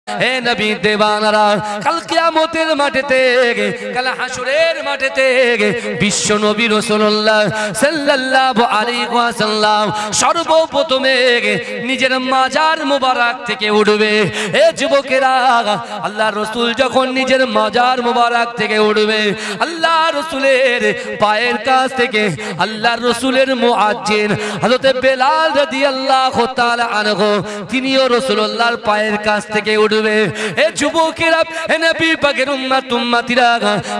হে নবী দেওয়ানারা, কাল কিয়ামতের মাঠেতে, কাল হাসরের মাঠেতে বিশ্ব নবী রাসূলুল্লাহ সাল্লাল্লাহু আলাইহি ওয়াসাল্লাম সর্বপ্রথমে নিজের মাজার মোবারক থেকে উঠবে। হে যুবকেরা, আল্লাহ রাসূল যখন নিজের মাজার মোবারক থেকে উঠবে, আল্লাহ রাসূলের পায়ের কাছ থেকে আল্লাহ রাসূলের মুআজ্জিন হযরত বেলাল রাদিয়াল্লাহু তাআলা আনহু তিনিও রাসূলুল্লাহর পায়ের কাছ থেকে উঠবে। হে যুবকেরা, হে নবী পাকের উম্মতিরা,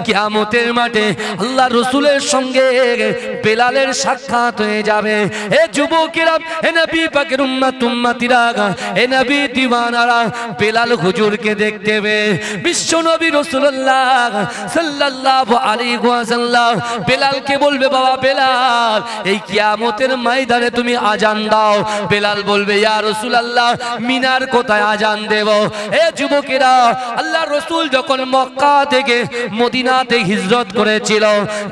কিয়ামতের মাঠে আল্লাহ রাসূলের সঙ্গে বেলালের সাক্ষাৎ হয়ে যাবে। হে যুবকেরা, হে নবী পাকের উম্মতিরা, হে নবী দিওয়ানারা, বেলাল হুজুরকে দেখতে পেয়ে বিশ্ব নবী রাসূলুল্লাহ সাল্লাল্লাহু আলাইহি ওয়াসাল্লাম বেলালকে বলবে, বাবা বেলাল, এই কিয়ামতের ময়দানে তুমি আজান দাও। বেলাল বলবে, ইয়া রাসূলুল্লাহ, মিনার কোথায় আজান দেব? হে যুবকেরা, আল্লাহ রাসূল যখন মক্কা থেকে মদিনাতে হিজরত করেছিল,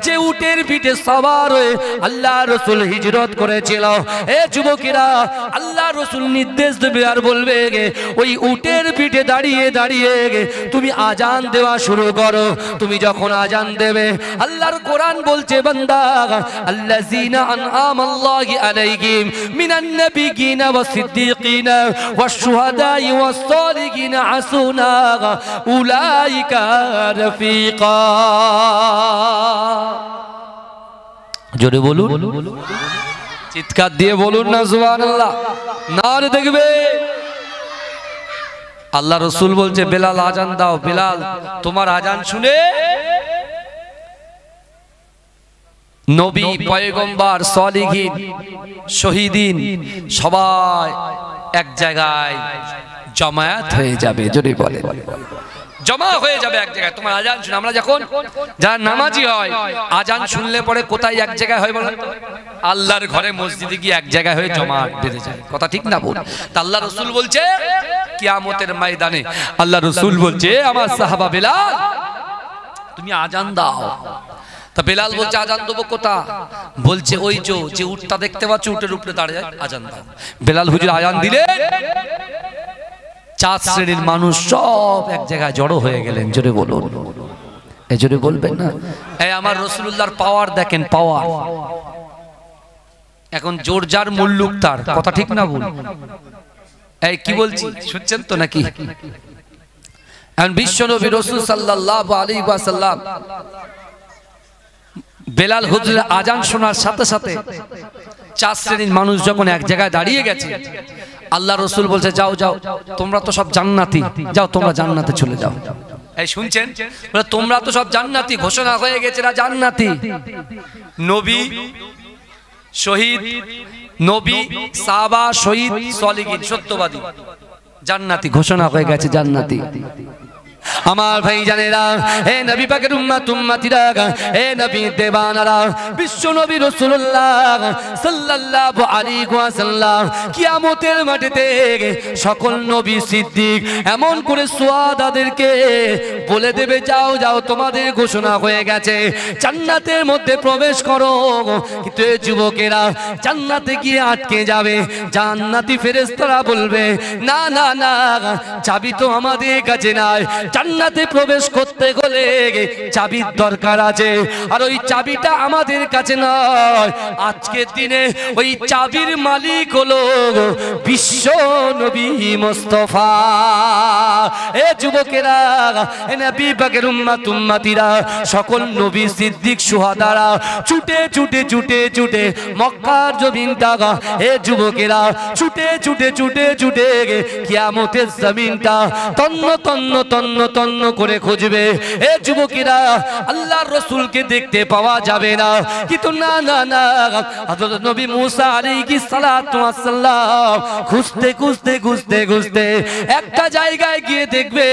যে উটের পিঠে সওয়ার হয়ে আল্লাহ রাসূল হিজরত করেছিল, হে যুবকেরা, আল্লাহ রাসূল নির্দেশ দেবে আর বলবে, ওই উটের পিঠে দাঁড়িয়ে দাঁড়িয়ে তুমি আজান দেওয়া শুরু করো। তুমি যখন আজান দেবে, আল্লাহর কোরআন বলছে, বান্দা আল্লাযীনা আনআমাল্লাহু আলাইহিম মিনান নাবিয়্যিনা ওয়াস সিদ্দীকিনা ওয়াশ শুহাদাই ওয়াস সালিহিনা হাসুনা উলাইকা রাফিকা। জোরে বলুন, চিৎকার দিয়ে বলুন না সুবহানাল্লাহ। নারে দেখবে, আল্লাহ রাসূল বলছে, বেলাল আজান দাও। বেলাল, তোমার আজান শুনে নবী, পয়গম্বর, সালিহিন, শহীদিন সবাই এক জায়গায় জমায়েত হয়ে যাবে। জোরে বলে, জমা হয়ে যাবে এক জায়গায় তোমার আজান শুনে। আমরা যখন যারা নামাজি হয়, আজান শুনলে পরে কোথায় এক জায়গায় হয় বলেন? আল্লাহর ঘরে, মসজিদে গিয়ে এক জায়গায় হয়ে জমা বেঁধে যায়। কথা ঠিক না বল? তা আল্লাহ রাসূল বলছে, কিয়ামতের ময়দানে আল্লাহ রাসূল বলছে, আমার সাহাবা বেলাল, তুমি আজান দাও। তা বেলাল বলছে, আজান দেবো কোথা? বলছে, ওই যে উটটা দেখতে পাচ্ছ, উটের উপরে দাঁড়িয়ে আজান দাও। বেলাল হুজুর আজান দিলে চার শ্রেণীর মানুষ সব এক জায়গায় জড়ো হয়ে গেলেন। জোরে বলুন, এই জোরে বলবেন না? এই আমার রাসূলুল্লাহর পাওয়ার দেখেন, পাওয়ার। এখন জোর যার মুল্লুক তার। কথা ঠিক না বল? এই কি বলছি শুনছেন তো নাকি? এখন বিশ্ব নবী রাসূল সাল্লাল্লাহু আলাইহি ওয়াসাল্লাম বেলাল হুজুরের আজান শোনার সাথে সাথে চার শ্রেণীর মানুষ যখন এক জায়গায় দাঁড়িয়ে গেছে, আল্লাহ রাসূল বলছে, যাও যাও, তোমরা তো সব জান্নাতি, যাও তোমরা জান্নাতে চলে যাও। এই শুনছেন? তোমরা তো সব জান্নাতি, ঘোষণা হয়ে গেছে না জান্নাতি। নবী, শহীদ, নবী, সাহাবা, শহীদ, সালিহিন, সত্যবাদী, জান্নাতি ঘোষণা হয়ে গেছে, জান্নাতি। আমার ভাই জানেরা, হে নবী পাকের উম্মতিরা, হে নবী দেওয়ানারা, বিশ্ব নবী রাসূলুল্লাহ সাল্লাল্লাহু আলাইহি ওয়াসাল্লাম কিয়ামতের মাঠেতে সকল নবী, সিদ্দিক এমন করে সুয়াদাদেরকে বলে দেবে, যাও যাও, তোমাদের ঘোষণা হয়ে গেছে, জান্নাতের মধ্যে প্রবেশ করো। কিন্তু এই যুবকেরা জান্নাতে গিয়ে আটকে যাবে। জান্নাতি ফেরেশতারা বলবে, না না না, চাবি তো আমাদের কাছে নাই। জান্নাতে প্রবেশ করতে হলে চাবির দরকার আছে, আর ওই চাবিটা আমাদের কাছে নয়। আজকের দিনে ওই চাবির মালিক হলো বিশ্ব নবী মুস্তাফা। এ যুবকেরা, এ নবী পাকের উম্মতিরা, সকল নবী, সিদ্দিক, শুহাদারা ছুটে ছুটে ছুটে ছুটে মক্কার জমিনটা, এ যুবকেরা ছুটে ছুটে ছুটে ছুটে কিয়ামতের জমিনটা তন্ন তন্ন তন্ন তন্ন করে খুঁজবে। এ যুবকেরা, আল্লাহর রাসূলকে দেখতে পাওয়া যাবে না, কিন্তু না না না, হযরত নবী মুসা আলাইহিস সালাতু ওয়াস সালাম খুঁজতে খুঁজতে খুঁজতে খুঁজতে একটা জায়গায় গিয়ে দেখবে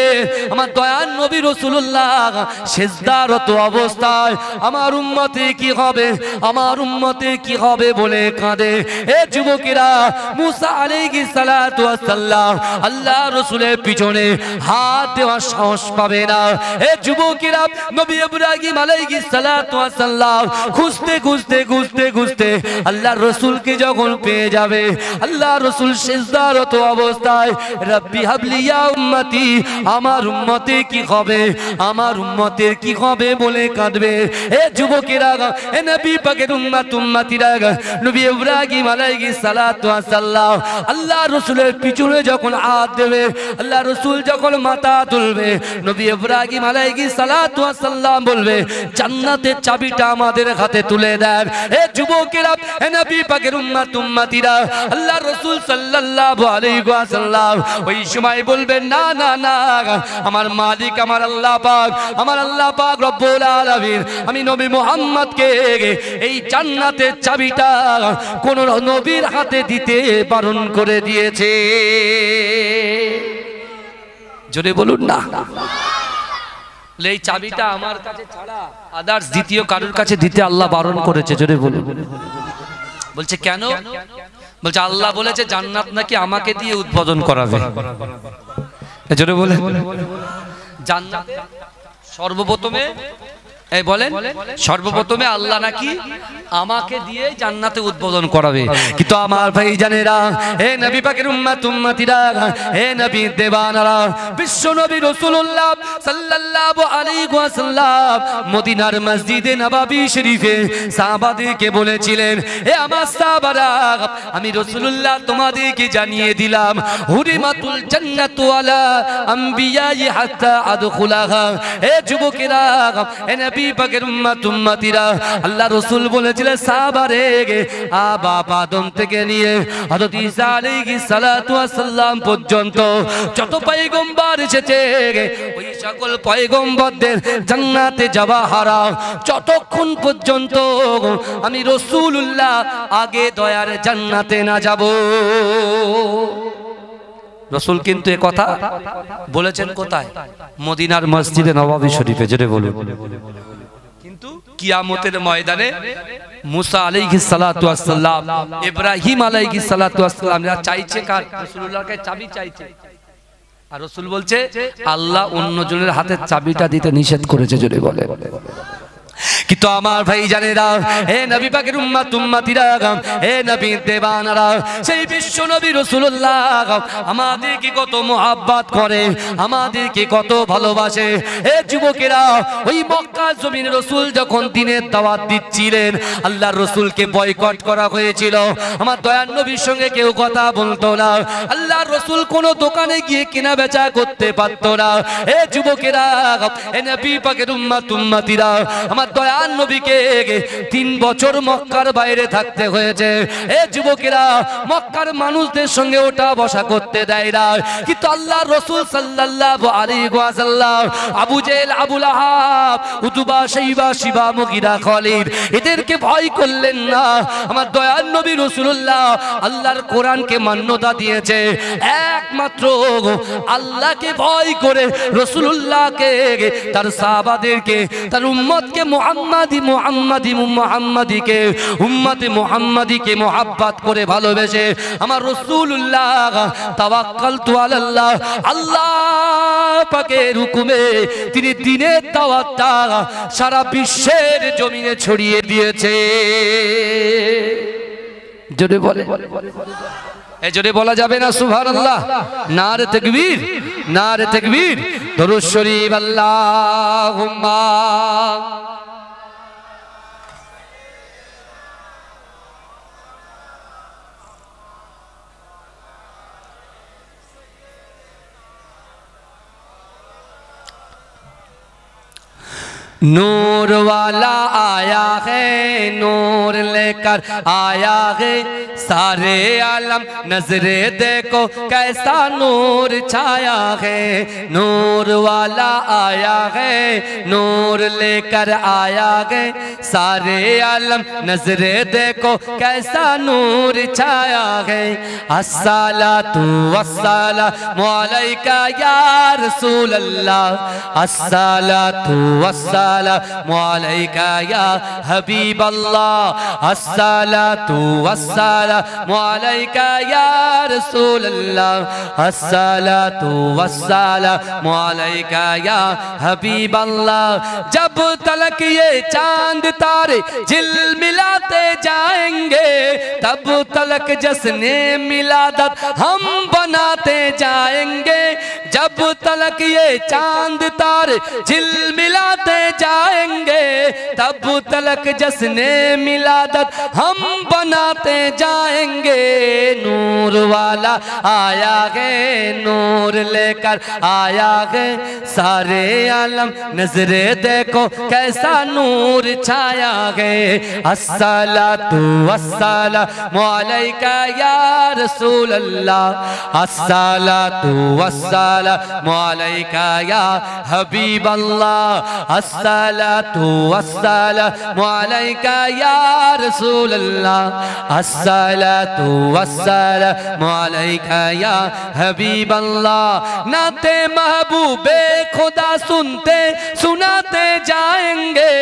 আমার দয়ার নবী রাসূলুল্লাহ সিজদারত অবস্থায়, আমার উম্মতে কি হবে, আমার উম্মতে কি হবে বলে কাঁদে। এ যুবকেরা, মুসা আলাইহিস সালাতু ওয়াস সালাম আল্লাহর রাসূলের পিছনে হাত দেওয়ার সাহস পাবে না। এ যুবকেরা, নবী ইব্রাহিম আলাইহিস সালাতু ওয়াস সালাম খুঁজতে খুঁজতে খুঁজতে খুঁজতে আল্লাহর রাসূলকে যখন পেয়ে যাবে, আল্লাহর রাসূল সিজদারত অবস্থায়, রব্বি হাবলি ইয়া উম্মতি আমার উম্মতের কি হবে, আমার উম্মতের কি হবে বলে কাঁদবে। এ যুবকেরা, এ নবী পাকের উম্মতিরা, নবী ইব্রাহিম আলাইহিস সালাতু ওয়াস সালাম আল্লাহ রাসূলের পিছনে যখন হাত দেবে, আল্লাহ রাসূল যখন মাথা তুলবে, নবী ইব্রাহিম আলাইহিস সালাতু ওয়াস সালাম বলবে জান্নাতের চাবিটা আমাদের হাতে তুলে দেন। এ যুবকেরা, এ নবী পাকের উম্মতিরা, আল্লাহ রাসূল সাল্লাল্লাহু আলাইহি ওয়াসাল্লাম ওই সময় বলবেন না না না, আমার মালিক আমার আল্লাহ পাক, আমার আল্লাহ পাক রব্বুল আলামিন আমি নবী মুহাম্মদকে এই জান্নাতের চাবিটা কোন নবীর হাতে দিতে বারণ করে দিয়েছে। জোরে বলুন না। এই চাবিটা আমার কাছে ছাড়া আদার্স দ্বিতীয় কারোর কাছে দিতে আল্লাহ বারণ করেছে। জোরে বলুন। বলছে কেন? বলছে আল্লাহ বলেছে জান্নাত নাকি আমাকে দিয়ে উদ্বোধন করাবে। জোরে বলে জান্নাত সর্বপ্রথমে এই বলেন সর্বপ্রথমে আল্লাহ নাকি আমাকে দিয়ে জান্নাতে উদ্বোধন করাবে। কিন্তু আমার ভাইজানেরা, হে নবী পাকের উম্মতিরা, হে নবী দেওয়ানারা, বিশ্ব নবী রাসূলুল্লাহ সাল্লাল্লাহু আলাইহি ওয়াসাল্লাম মদিনার মসজিদে নববী শরীফে সাহাবাদেরকে বলেছিলেন, হে আমার সাহাবারা, আমি রাসূলুল্লাহ তোমাদেরকে জানিয়ে দিলাম হুরিমাতুল জান্নাতু আলা আমবিয়াই হাত্তা আদখুলাহা। হে যুবকেরা, হে নবী পাকের উম্মতিরা, আল্লাহ রাসূল বলেছিলেন সাহাবারে, বাপ আদম থেকে নিয়ে হযরত ঈসা আলাইহিস সালাতু ওয়াস সালাম পর্যন্ত যত পয়গম্বর এসেছে ওই সকল পয়গম্বরদের জান্নাতে যাওয়া হারাম যতক্ষণ পর্যন্ত আমি রাসূলুল্লাহ আগে দয়ার জান্নাতে না যাব। রাসূল কিন্তু এই কথা বলেছেন কোথায়? মদিনার মসজিদে নববী শরীফে। জোরে বলুন। কিন্তু কিয়ামতের ময়দানে মুসা আলাইহিস সালাতু ওয়াস সালাম, ইব্রাহিম আলাইহিস সালাতু ওয়াস সালাম চাইছে কার? রাসূলুল্লাহর কাছে চাবি চাইছে। আর রাসূল বলছে আল্লাহ অন্যজনের হাতে চাবিটা দিতে নিষেধ করেছে। জোরে বলে। কিন্তু আমার ভাইজানেরা, হে নবী পাকের উম্মতিরা, হে নবী দেওয়ানারা, সেই বিশ্ব নবী রাসূলুল্লাহ আমাদেরকে কত মুহাব্বত করে, আমাদেরকে কত ভালোবাসে। হে যুবকেরা, ওই মক্কা জমিনে রাসূল যখন দ্বীনের দাওয়াত দিচ্ছিলেন, আল্লাহর রাসূলকে বয়কট করা হয়েছিল। আমার দয়ার নবীর সঙ্গে কেউ কথা বলতো না, আল্লাহর রাসূল কোন দোকানে গিয়ে কেনা বেচা করতে পারতো না। হে যুবকেরা, হে নবী পাকের উম্মতিরা, আমার দয়ার নবীকে 3 বছর মক্কার বাইরে থাকতে হয়েছে। এ যুবকেরা, মক্কার মানুষদের সঙ্গে ওঠা বসা করতে দেয় না। কিন্তু আল্লাহর রাসূল সাল্লাল্লাহু আলাইহি ওয়াসাল্লাম আবু জেহেল, আবু লাহাব, উতবা, শাইবা, শিবা, মুগীরা, খালিদ এদেরকে ভয় করলেন না। আমার দয়ার নবী রাসূলুল্লাহ আল্লাহর কোরআনকে মান্যতা দিয়েছে একমাত্র আল্লাহকে ভয় করে। রাসূলুল্লাহকে, তার সাহাবাদেরকে, তার উম্মতকে মুহাম্মাদিকে উম্মতে মুহাম্মাদিকে মুহাব্বত করে ভালোবেসে আমার রাসূলুল্লাহ তাওয়াক্কালতু আলাল্লাহ, আল্লাহ পাকের হুকুমে তিনি দ্বীনের দাওয়াতটা সারা বিশ্বের জমিনে ছড়িয়ে দিয়েছে। জোরে বলে। এই জোরে বলা যাবে না সুবহানাল্লাহ? নারে তাকবীর, নারে তাকবীর, দরুদ শরীফ। আল্লাহুম্মা नूर वाला आया है, नूर लेकर आया है, सारे आलम नजरे देखो कैसा नूर छाया है। नूर वाला आया है, नूर लेकर आया है, सारे आलम नजरे देखो कैसा नूर छाया है। अस्सलातु वस्सलामु अलैका या रसूल अल्लाह, अस्सलातु वस्सलामु अलैका या हबीब अल्लाह, अस्सलातु वस्सलामु अलैका या रसूल अल्लाह, अस्सलातु वस्सलामु अलैका या हबीब अल्लाह। जब तलक ये चांद तारे झिलमिलाते जाएंगे, तब तलक जश्ने मिलादत हम बनाते जाएंगे। जब तलक ये चांद तारे झिलमिलाते जाएंगे, तब तलक जश्ने मिलादत हम बनाते जाएंगे। नूर वाला आया है, नूर लेकर आया है, सारे आलम नजरे देखो कैसा नूर छाया है। अस्सलातु वस्सलामु अलैका या रसूल अल्लाह, अस्सलातु वस्सलामु अलैका या हबीब अल्लाह, अस्सलातु वस्सलामु अलैका या रसूल अल्लाह, अस्सलातु वस्सलामु अलैका या हबीब अल्लाह। नाते महबूबे खुदा सुनते सुनाते जाएंगे,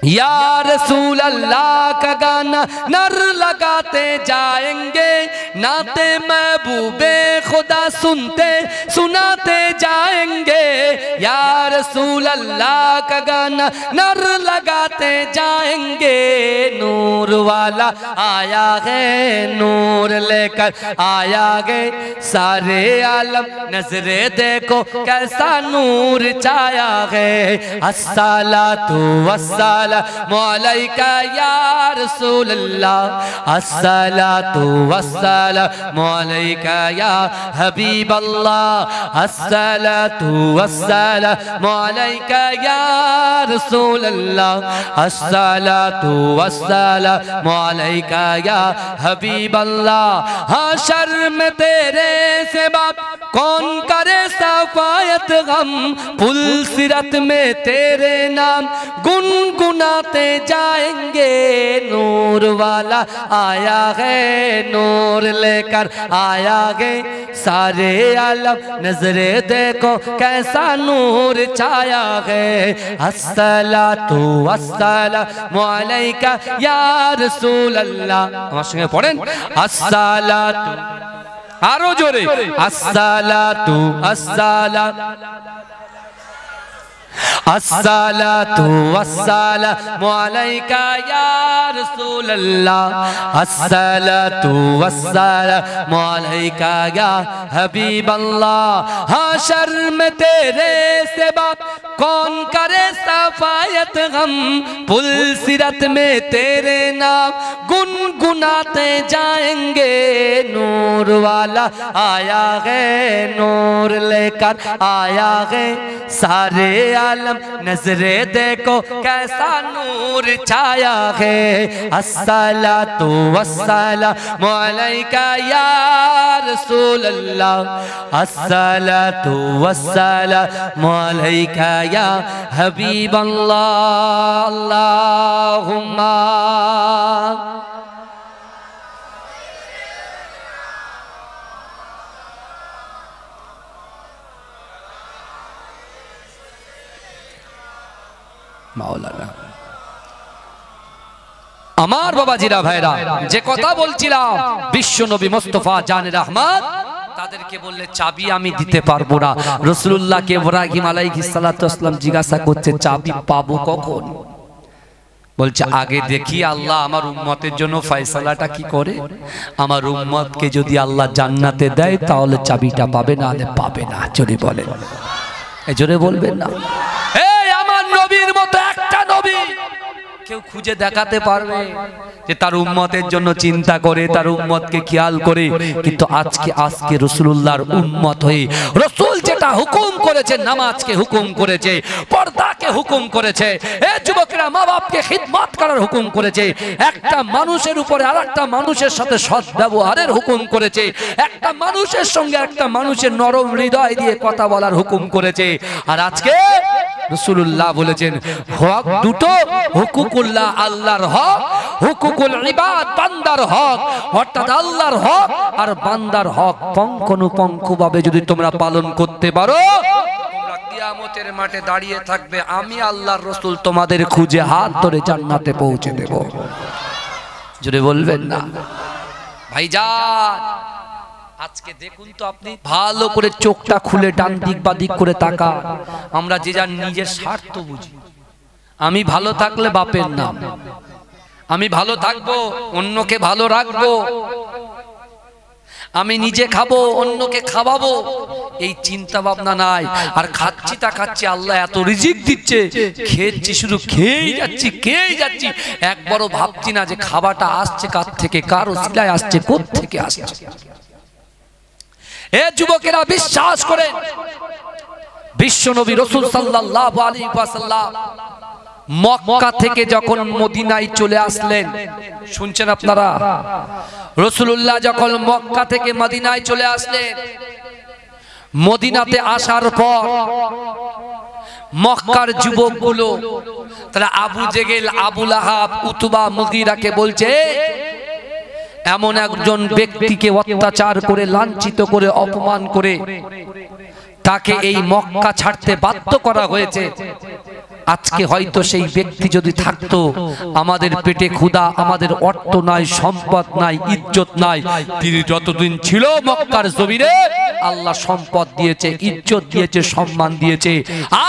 या रसूल अल्लाह का गाना नर लगाते जाएंगे। नाते महबूबे खुदा सुनते सुनाते जाएंगे, या रसूल अल्लाह का गाना नर लगाते जाएंगे। नूर वाला आया है, नूर लेकर आया है, सारे आलम नजरे देखो कैसा नूर छाया है। अस्सलातु वस्सलामु अलैका या रसूल अल्लाह, अस्सलातु वस्सलामु अलैका या हबीब अल्लाह, अस्सलातु वस्सलामु अलैका या रसूल अल्लाह, अस्सलातु वस्सलामु अलैका या हबीब अल्लाह। हशर में तेरे सिवा कौन करे सफायत गम, पुल सिरत में तेरे नाम गुनगुनाते जाएंगे। नूर वाला आया है, नूर लेकर आया है, सारे आलम नजरे देखो कैसा नूर छाया है। अस्सलातु वस्सलामु अलैका या रसूल अल्लाह। আমার সঙ্গে পড়েন, अस्सलातु, আরো জোরে, अस्सलातु अस्सलातु वस्सलामु अलैका या रसूल अल्लाह, अस्सलातु वस्सलामु अलैका या हबीब अल्लाह। हशर में तेरे सिवा कौन करे सफायत गम, पुल सिरत में तेरे नाम गुनगुनाते जाएंगे। नूर वाला आया है, नूर लेकर आया है, सारे आलम नजरे देखो कैसा नूर छाया है। अस्सलातु वस्सलामु अलैका या रसूल अल्लाह, अस्सलातु वस्सलामु अलैका या हबीब अल्लाह। अल्लाहुम्मा মাওলানা। আমার বাবাজিরা ভাইরা, যে কথা বলছিলাম বিশ্ব নবী মুস্তাফা জানে রহমত, তাদেরকে বললে চাবি আমি দিতে পারবো না। রাসূলুল্লাহকে ইব্রাহিম আলাইহিস সালাতু ওয়াসসালাম জিজ্ঞাসা করছে চাবি পাবো কখন? বলছে আগে দেখি আল্লাহ আমার উম্মতের জন্য ফয়সালাটা কি করে। আমার উম্মতকে যদি আল্লাহ জান্নাতে দেয় তাহলে চাবিটা পাবে, না হলে পাবে না। জোরে বলেন, এই জোরে বলবেন না। নবীর মতো একটা নবী কেউ খুঁজে দেখাতে পারবে যে তার উম্মতের জন্য চিন্তা করে, তার উম্মতকে খেয়াল করে? কিন্তু আজকে রাসূলুল্লাহর উম্মত হয়ে রাসূল যেটা হুকুম করেছে, নামাজকে হুকুম করেছে, পর্দাকে হুকুম করেছে, এ যুবকেরা মা বাপকে খিদমত করার হুকুম করেছে, একটা মানুষের উপরে আরেকটা মানুষের সাথে সৎ ব্যবহারের হুকুম করেছে, একটা মানুষের সঙ্গে একটা মানুষের নরম হৃদয় দিয়ে কথা বলার হুকুম করেছে। আর আজকে রাসূলুল্লাহ বলেছেন হক দুটো, হুকুকুল্লাহ আল্লাহর হক, হুকুকুল ইবাদ বান্দার হক। অর্থাৎ আল্লাহর হক আর বান্দার হক পঙ্খানুপঙ্খভাবে যদি তোমরা পালন করতে পারো, তোমরা কিয়ামতের মাঠে দাঁড়িয়ে থাকবে, আমি আল্লাহর রাসূল তোমাদের খুঁজে হাত ধরে জান্নাতে পৌঁছে দেব। যদি বলবেন না ভাইজান, আজকে দেখুন তো আপনি ভালো করে চোখটা খুলে ডান দিক বা দিক করে তাকা। আমরা যে যার নিজের স্বার্থ বুঝি। আমি ভালো থাকলে বাপের নাম, আমি ভালো থাকবো, অন্যকে ভালো রাখবো। আমি নিজে খাবো, অন্যকে খাওয়াবো, এই চিন্তা ভাবনা নাই। আর খাচ্ছি তা খাচ্ছি, আল্লাহ এত রিজিক দিচ্ছে, খেয়েছি, শুধু খেয়েই যাচ্ছি, একবারও ভাবছি না যে খাবারটা আসছে কার থেকে, কার ওসিলায় আসছে, কোথা থেকে আসছে। এ যুবকেরা, বিশ্বাস করেন, বিশ্বনবী রাসূল সাল্লাল্লাহু আলাইহি ওয়াসাল্লাম মক্কা থেকে যখন মদিনায় চলে আসলেন, শুনছেন আপনারা, রাসূলুল্লাহ যখন মক্কা থেকে মদিনায় চলে আসলেন, মদিনাতে আসার পর মক্কার যুবকগুলো তারা আবু জেহেল, আবু লাহাব, উতবা, মুগীরাকে বলছে, এমন একজন ব্যক্তিকে অত্যাচার করে, লাঞ্ছিত করে, অপমান করে তাকে এই মক্কা ছাড়তে বাধ্য করা হয়েছে। আজকে হয়তো সেই ব্যক্তি যদি থাকতো, আমাদের পেটে ক্ষুধা, আমাদের অর্থ নাই, সম্পদ নাই, ইজ্জত নাই, তিনি যতদিন ছিল মক্কার জমিনে আল্লাহ সম্পদ দিয়েছে, ইজ্জত দিয়েছে, সম্মান দিয়েছে।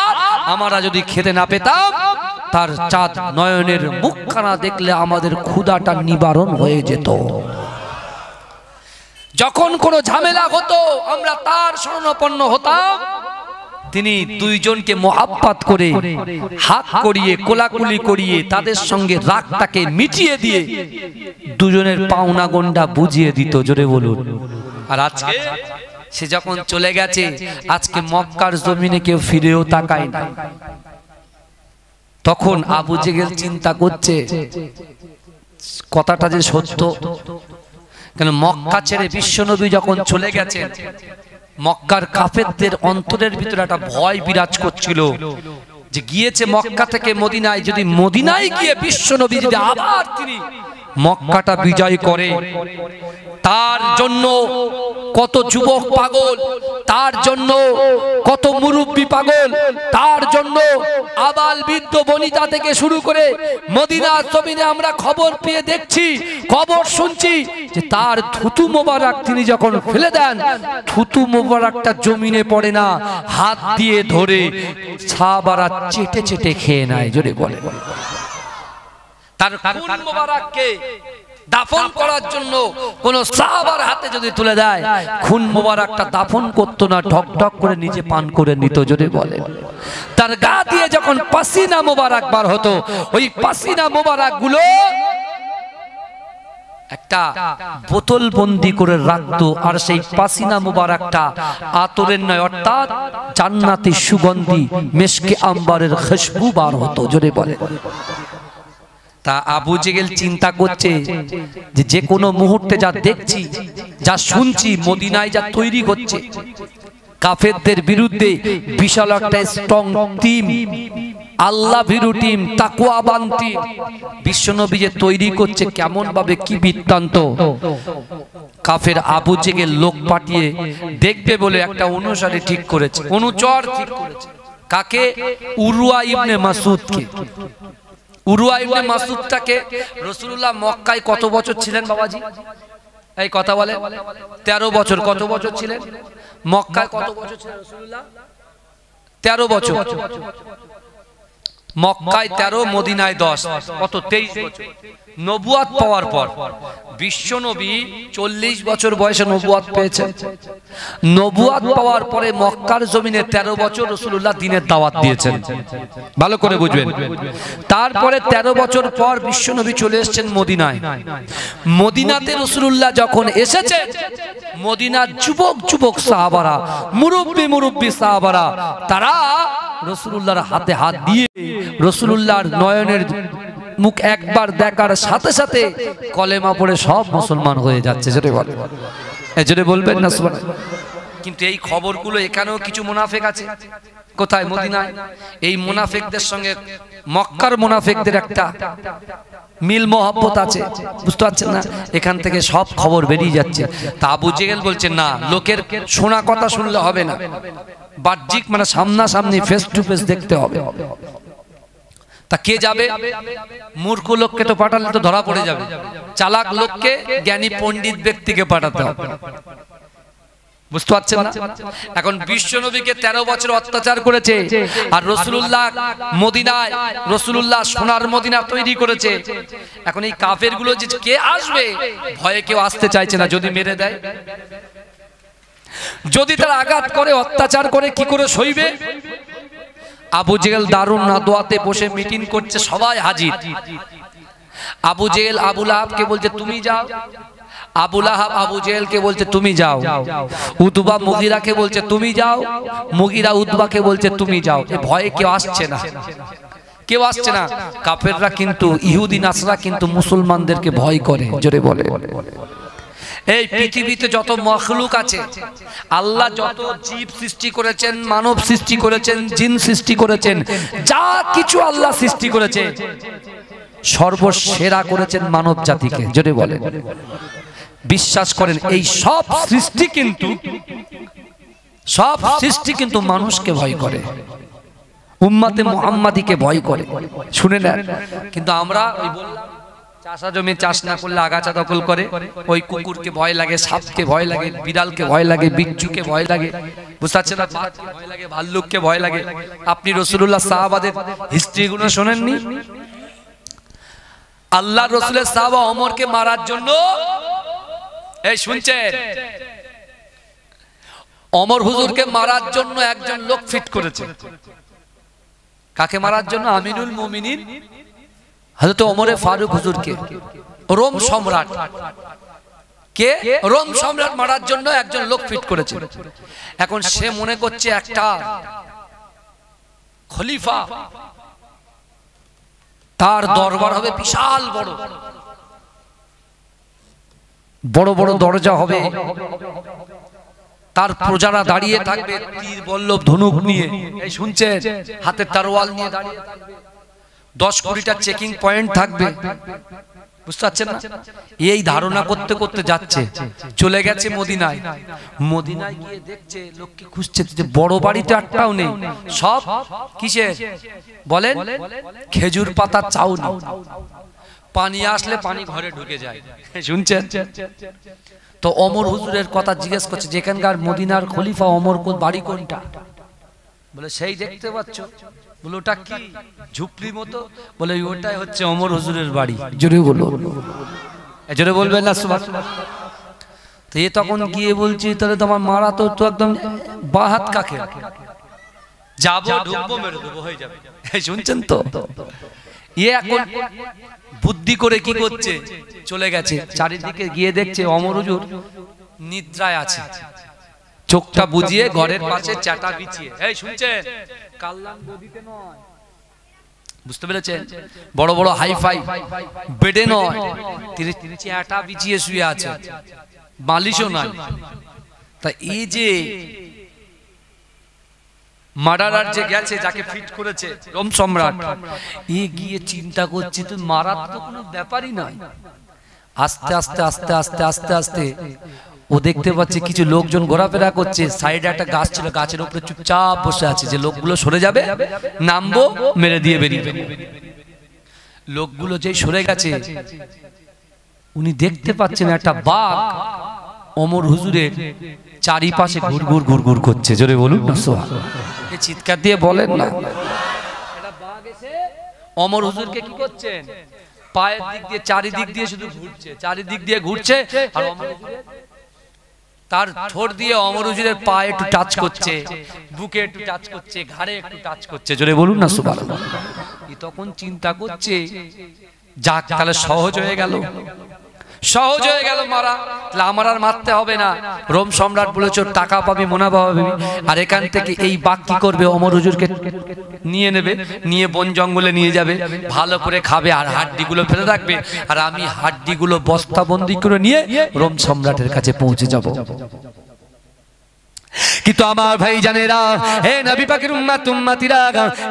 আর আমরা যদি খেতে না পেতাম, তার চাঁদ নয়নের মুখখানা দেখলে আমাদের ক্ষুধাটা নিবারণ হয়ে যেত। যখন কোনো ঝামেলা হতো, আমরা তার শরণাপন্ন হতাম। তিনি দুইজনকে মোহাব্বত করে, হাত করিয়ে, কোলাকুলি করিয়ে, তাদের সঙ্গে রাগটাকে মিটিয়ে দিয়ে দুজনের পাওনা গন্ডা বুঝিয়ে দিত। জোরে বলুন। আর আজকে সে যখন চলে গেছে, আজকে মক্কার জমিনে কেউ ফিরেও তাকায় না। তখন আবু জেহেল চিন্তা করছে, কথাটা যে সত্য, কেন মক্কা ছেড়ে বিশ্বনবী যখন চলে গেছেন, মক্কার কাফেরদের অন্তরের ভিতরে একটা ভয় বিরাজ করছিল যে গিয়েছে মক্কা থেকে মদিনায়, যদি মদিনায় গিয়ে বিশ্বনবী যদি আবার তিনি মক্কাটা বিজয় করে, তার জন্য কত যুবক পাগল, তার জন্য কত মুরব্বী পাগল, তার জন্য আবাল বৃদ্ধ বনিতা থেকে শুরু করে মদিনার জমিনে আমরা খবর পেয়ে দেখছি, খবর শুনছি যে তার থুতু মোবারক তিনি যখন ফেলে দেন, থুতু মোবারকটা জমিনে পড়ে না, হাত দিয়ে ধরে সাহাবারা চেটে চেটে খেয়ে নেয়। জোরে বলে। তার খুন মোবারককে দাফন করার জন্য কোন সাহাবার হাতে যদি তুলে দেয়, খুন মোবারকটা দাফন করতো না, ঢক ঢক করে নিজে পান করে নিত। জোরে বলে। তার গা দিয়ে যখন পাসিনা মোবারক বার হতো, ওই পাসিনা মোবারক গুলো একটা বোতল বন্দি করে রাখতো, আর সেই পাসিনা মুবারকটা আতরের নয়, অর্থাৎ জান্নাতি সুগন্ধি মেশকে আম্বারের খুশবু বার হতো। জোরে বলে। তা আবু জেহেল চিন্তা করছে যে যে কোনো মুহূর্তে যা দেখছি, যা শুনছি, মদিনায় যা তৈরি হচ্ছে কাফেরদের বিরুদ্ধে বিশাল একটা স্ট্রং টিম, আল্লাহ ভীরু টিম, তাকওয়াবান টিম বিশ্বনবী যে তৈরি করছে, কেমন ভাবে, কি বৃত্তান্ত। কাফের আবু জেহেল লোক পাঠিয়ে দেখবে বলে একটা অনুসারী ঠিক করেছে, অনুচর ঠিক করেছে। কাকে? উরওয়া ইবনে মাসউদকে। উরওয়া ইবনে মাসউদটাকে রাসূলুল্লাহ মক্কায় কত বছর ছিলেন বাবাজি? এই কথা বলে। 13 বছর। কত বছর ছিলেন মক্কায়? কত বছর ছিলেন রাসূলুল্লাহ? 13 বছর। মক্কায় 13, মদিনায় 10, কত? 23 বছর। নবুয়াত পাওয়ার পর বিশ্বনবী 40 বছর বয়সে নবুয়াত পেয়েছেন। নবুয়াত পাওয়ার পরে মক্কার জমিনে 13 বছর রাসূলুল্লাহ দ্বীনের দাওয়াত দিয়েছেন। ভালো করে বুঝবেন। তারপরে 13 বছর পর বিশ্বনবী চলে এসেছেন মদিনায়। মদিনাতে রাসূলুল্লাহ যখন এসেছেন, মদিনার যুবক যুবক সাহাবারা, মুরব্বি সাহাবারা, তারা রাসূলুল্লাহর হাতে হাত দিয়ে রাসূলুল্লাহর নয়নের মুখ একবার দেখার সাথে সাথে কলেমা পড়ে সব মুসলমান হয়ে যাচ্ছে। যেটা বলে, এজন্য বলবেন না সুবহানাল্লাহ। কিন্তু এই খবরগুলো এখানেও কিছু মুনাফিক আছে। কোথায়? মদিনায়। এই মুনাফিকদের সঙ্গে মক্কার মুনাফিকদের একটা মিল মহব্বত আছে, বুঝতে পারছেন না? এখান থেকে সব খবর বেরিয়ে যাচ্ছে। তা আবু জেহেল বলছে, না, লোকের শোনা কথা শুনলে হবে না, বাহ্যিক মানে সামনাসামনি, ফেস টু ফেস দেখতে হবে। তা কে যাবে? মূর্খ লোককে তো পাঠালে তো ধরা পড়ে যাবে। চালাক লোককে, জ্ঞানী পণ্ডিত ব্যক্তিকে পাঠাতে হবে। বুঝতে পারছেন না? এখন বিশ্ব নবীকে 13 বছর অত্যাচার করেছে, আর রাসূলুল্লাহ মদিনায়, রাসূলুল্লাহ সোনার মদিনা তৈরি করেছে। এখন এই কাফেরগুলো যে কে আসবে, ভয়ে কেউ আসতে চাইছে না। যদি মেরে দেয়, যদি তারা আঘাত করে, অত্যাচার করে, কি করে সইবে? আবু জেহেল দারুন নাদওয়াতে বসে মিটিং করছে, সবাই হাজির। আবু জেহেল আবু লাহাবকে বলছে তুমি যাও, আবু লাহাব আবু জেহেলকে বলছে তুমি যাও, উতবা মুগিরাকে বলছে তুমি যাও, মুগিরা উতবাকে বলছে তুমি যাও। এ ভয়ে কেউ আসছে না, কেউ আসছে না। কাফেররা কিন্তু, ইহুদি নাসরা কিন্তু মুসলমানদেরকে ভয় করে। জোরে বলে। এই পৃথিবীতে যত মখলুক আছে, আল্লাহ যত জীব সৃষ্টি করেছেন, মানব সৃষ্টি করেছেন, জিন সৃষ্টি করেছেন, যা কিছু আল্লাহ সৃষ্টি করেছে, সর্বসেরা করেছেন মানব জাতিকে। জোরে বলেন। বিশ্বাস করেন এই সব সৃষ্টি কিন্তু মানুষকে ভয় করে, উম্মতে মুহাম্মাদিকে ভয় করে। শুনে নেন। কিন্তু আমরা ওই বললাম, চাষা জমি চাষ না করলে আগাছা দখল করে, ওই কুকুরকে ভয় লাগে, সাপকে ভয় লাগে, বিড়ালকে ভয় লাগে, বিচ্ছুকে ভয় লাগে, বুঝতে পারছেন না? ভয় লাগে, ভাল্লুককে ভয় লাগে। আপনি রাসূলুল্লাহ সাহাবাদের হিস্ট্রিগুলো শোনেননি? আল্লাহ রাসূলের সাহাবা ওমরকে মারার জন্য, এই শুনছেন, ওমর হুজুরকে মারার জন্য একজন লোক ফিট করেছে। কাকে মারার জন্য? আমিনুল মুমিনিন হযরত ওমরে ফারুক হুজুরকে, রোম সম্রাট কে, রোম সম্রাট মারার জন্য একজন লোক ফিট করেছে। এখন সে মনে করছে একটা খলিফা, তার দরবার হবে বিশাল বড়, বড় বড় দরজা হবে, তার প্রজারা দাঁড়িয়ে থাকবে তীর বল্লভ ধনুক নিয়ে, এই শুনছেন, হাতে তরোয়াল নিয়ে দাঁড়িয়ে থাকবে, 10-20টা চেকিং পয়েন্ট থাকবে। বুঝতে পারছেন না? এই ধারণা করতে করতে যাচ্ছে, চলে গেছে মদিনায়। মদিনায় গিয়ে দেখছে, লোককে খুঁজছে যে বড় বাড়িতে একটাও নেই, সব কিসের বলেন? খেজুর পাতা চাউনি। পানি আসলে পানি ঘরে ঢুকে যায়। শুনছেন? তো ওমর হুজুরের কথা জিজ্ঞেস করছে, যেখানকার মদিনার খলিফা ওমর, কোন বাড়ি কোনটা? বলে সেই দেখতে পাচ্ছ। বলে ওটা কি ঝুপড়ির মতো? বলে ওটাই হচ্ছে ওমর হুজুরের বাড়ি। জোরে বলো, জোরে বলবেন না সুবহানাল্লাহ। তো এ তখন গিয়ে বলছি, তাহলে তোমার মারা তো একদম বাহাত কাকে, যাবো ঢুকবো মেরে দেবো, হয়ে যাবে। শুনছেন তো? এ এখন বুদ্ধি করে কি করছে, চলে গেছে চারিদিকে, গিয়ে দেখছে ওমর হুজুর নিদ্রায় আছে, চোখটা বুজিয়ে ঘরের পাশে চাটা বিছিয়ে। এই শুনছেন? কাল্লান গদিতে নয়, বুঝতে পেরেছেন? বড় বড় হাইফাই বেডে নয়, তিনি চাটা বিছিয়ে শুয়ে আছে, বালিশও নাই। তা এই যে মার্ডারার যে গেছে, যাকে ফিট করেছে রোম সম্রাট, এ গিয়ে চিন্তা করছে, তো মারার তো কোনো ব্যাপারই নয়। আস্তে আস্তে আস্তে আস্তে আস্তে আস্তে ও দেখতে পাচ্ছে কিছু লোকজন ঘোরাফেরা করছে। সাইডে একটা গাছ ছিল, গাছের উপরে চুপচাপ বসে আছে, যে লোকগুলো সরে যাবে, নামবো, মেরে দিয়ে বেরিয়ে। লোকগুলো যেই সরে গেছে, উনি দেখতে পাচ্ছেন একটা বাঘ ওমর হুজুরের চারিপাশে ঘুরঘুর ঘুরঘুর করছে। জোরে বলুন না সুবহানাল্লাহ। চিৎকার দিয়ে বলেন না। একটা বাঘ এসে ওমর হুজুরকে কি করছেন, পায়ের দিক দিয়ে চারিদিক দিয়ে শুধু ঘুরছে, চারিদিক দিয়ে ঘুরছে, আর ওমর হুজুরের তার ঠোঁট দিয়ে ওমর হুজুরের পায়ে একটু টাচ করছে, বুকে একটু টাচ করছে, ঘাড়ে একটু টাচ করছে। জোরে বলুন না সুবহানাল্লাহ। এই তখন চিন্তা করছে, যাক তাহলে সহজ হয়ে গেল, সহজ হয়ে গেল মারা, তাহলে আমার আর মারতে হবে না। রোম সম্রাট বলেছে টাকা পাবি, মুনাফা পাবি, আর এখান থেকে এই বাঘ কি করবে, ওমর হুজুরকে নিয়ে নেবে, নিয়ে বন জঙ্গলে নিয়ে যাবে, ভালো করে খাবে, আর হাড্ডিগুলো ফেলে রাখবে, আর আমি হাড্ডিগুলো বস্তাবন্দি করে নিয়ে রোম সম্রাটের কাছে পৌঁছে যাব। কিন্তু আমার ভাই জানেরা, হে নবী পাকের উম্মত উম্মতিরা,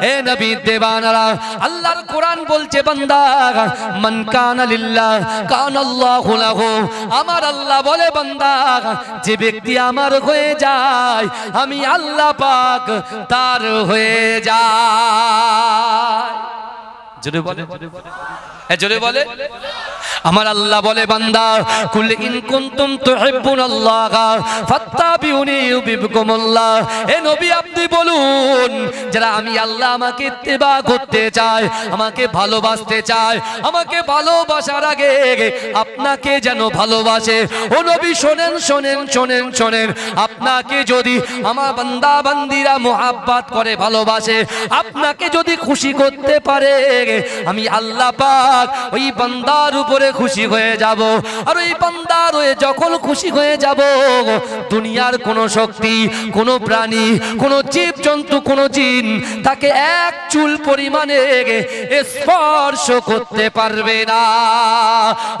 হে নবী দেবানারা, আল্লাহর কোরআন বলছে, বান্দা মান কানা লিল্লাহ কানাল্লাহু লাহু, আমার আল্লাহ বলে বান্দা, যে ব্যক্তি আমার হয়ে যায়, আমি আল্লাহ পাক তার হয়ে যায়। জোরে বলে, জোরে বলে। আমার আল্লাহ বলে বান্দা কুল ইন কুনতুম তুহিব্বুনাল্লাহ ফাত্তাবিউনি ইউহিব্বুকুমুল্লাহ। হে নবী আপনি বলুন যারা আমি আল্লাহ আমাকে ইত্তেবা করতে চায়, আমাকে ভালোবাসতে চায়, আমাকে ভালোবাসার আগে আপনাকে যেন ভালোবাসে। ও নবী শোনেন শোনেন শোনেন শোনেন, আপনাকে যদি আমার বান্দা বান্দিরা মোহাব্বত করে ভালোবাসে, আপনাকে যদি খুশি করতে পারে, আমি আল্লাহ পাক ওই বান্দার উপরে খুশি হয়ে যাব। আর ওই বান্দার হয়ে যখন খুশি হয়ে যাব, দুনিয়ার কোনো শক্তি, কোনো প্রাণী, কোনো জীব জন্তু, কোনো জিন তাকে এক চুল পরিমাণে স্পর্শ করতে পারবে না।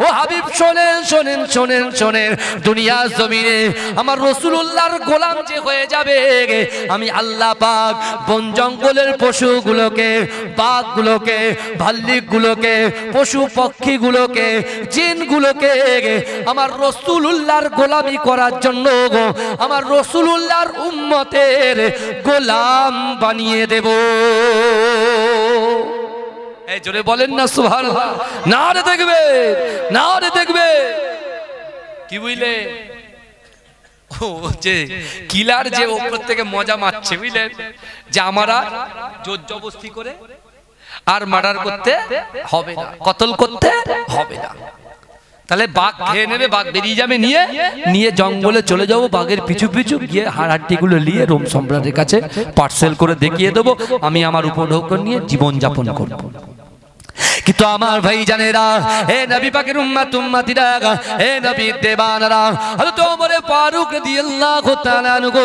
ও হাবিব শোনেন শোনেন শোনেন শোনেন, দুনিয়ার জমিনে আমার রাসূলুল্লাহর গোলাম যে হয়ে যাবে, আমি আল্লাহ পাক বন জঙ্গলের পশুগুলোকে, বাঘগুলোকে, ভাল্লুকগুলোকে, পশু পক্ষীগুলোকে, জিনগুলোকে আমার রাসূলুল্লাহর গোলামি করার জন্য আমার রাসূলুল্লাহর উম্মতের গোলাম বানিয়ে দেব। এই জোরে বলেন না সুবহানাল্লাহ। না রে দেখবে, না রে দেখবে, কি বুঝলে? ও যে কিলার যে উপর থেকে মজা মারছে, বুঝলেন, যে আমরা জোর জবরদস্তি করে আর মার্ডার করতে হবে না, কতল করতে হবে না। তাহলে বাঘ খেয়ে নেবে, বাঘ বেরিয়ে যাবে, নিয়ে নিয়ে জঙ্গলে চলে যাবো, বাঘের পিছু পিছু গিয়ে হাড়হাড্ডিগুলো নিয়ে রোম সম্রাটের কাছে পার্সেল করে দেখিয়ে দেবো, আমি আমার উপঢৌকন নিয়ে জীবন যাপন করবো। কিন্তু আমার ভাই জানেরা, হে নবী পাকের উম্মত উম্মতিরা, হে নবীর দেবানরা, হযরত ওমর ফারুক রাদিয়াল্লাহু তাআলা আনহু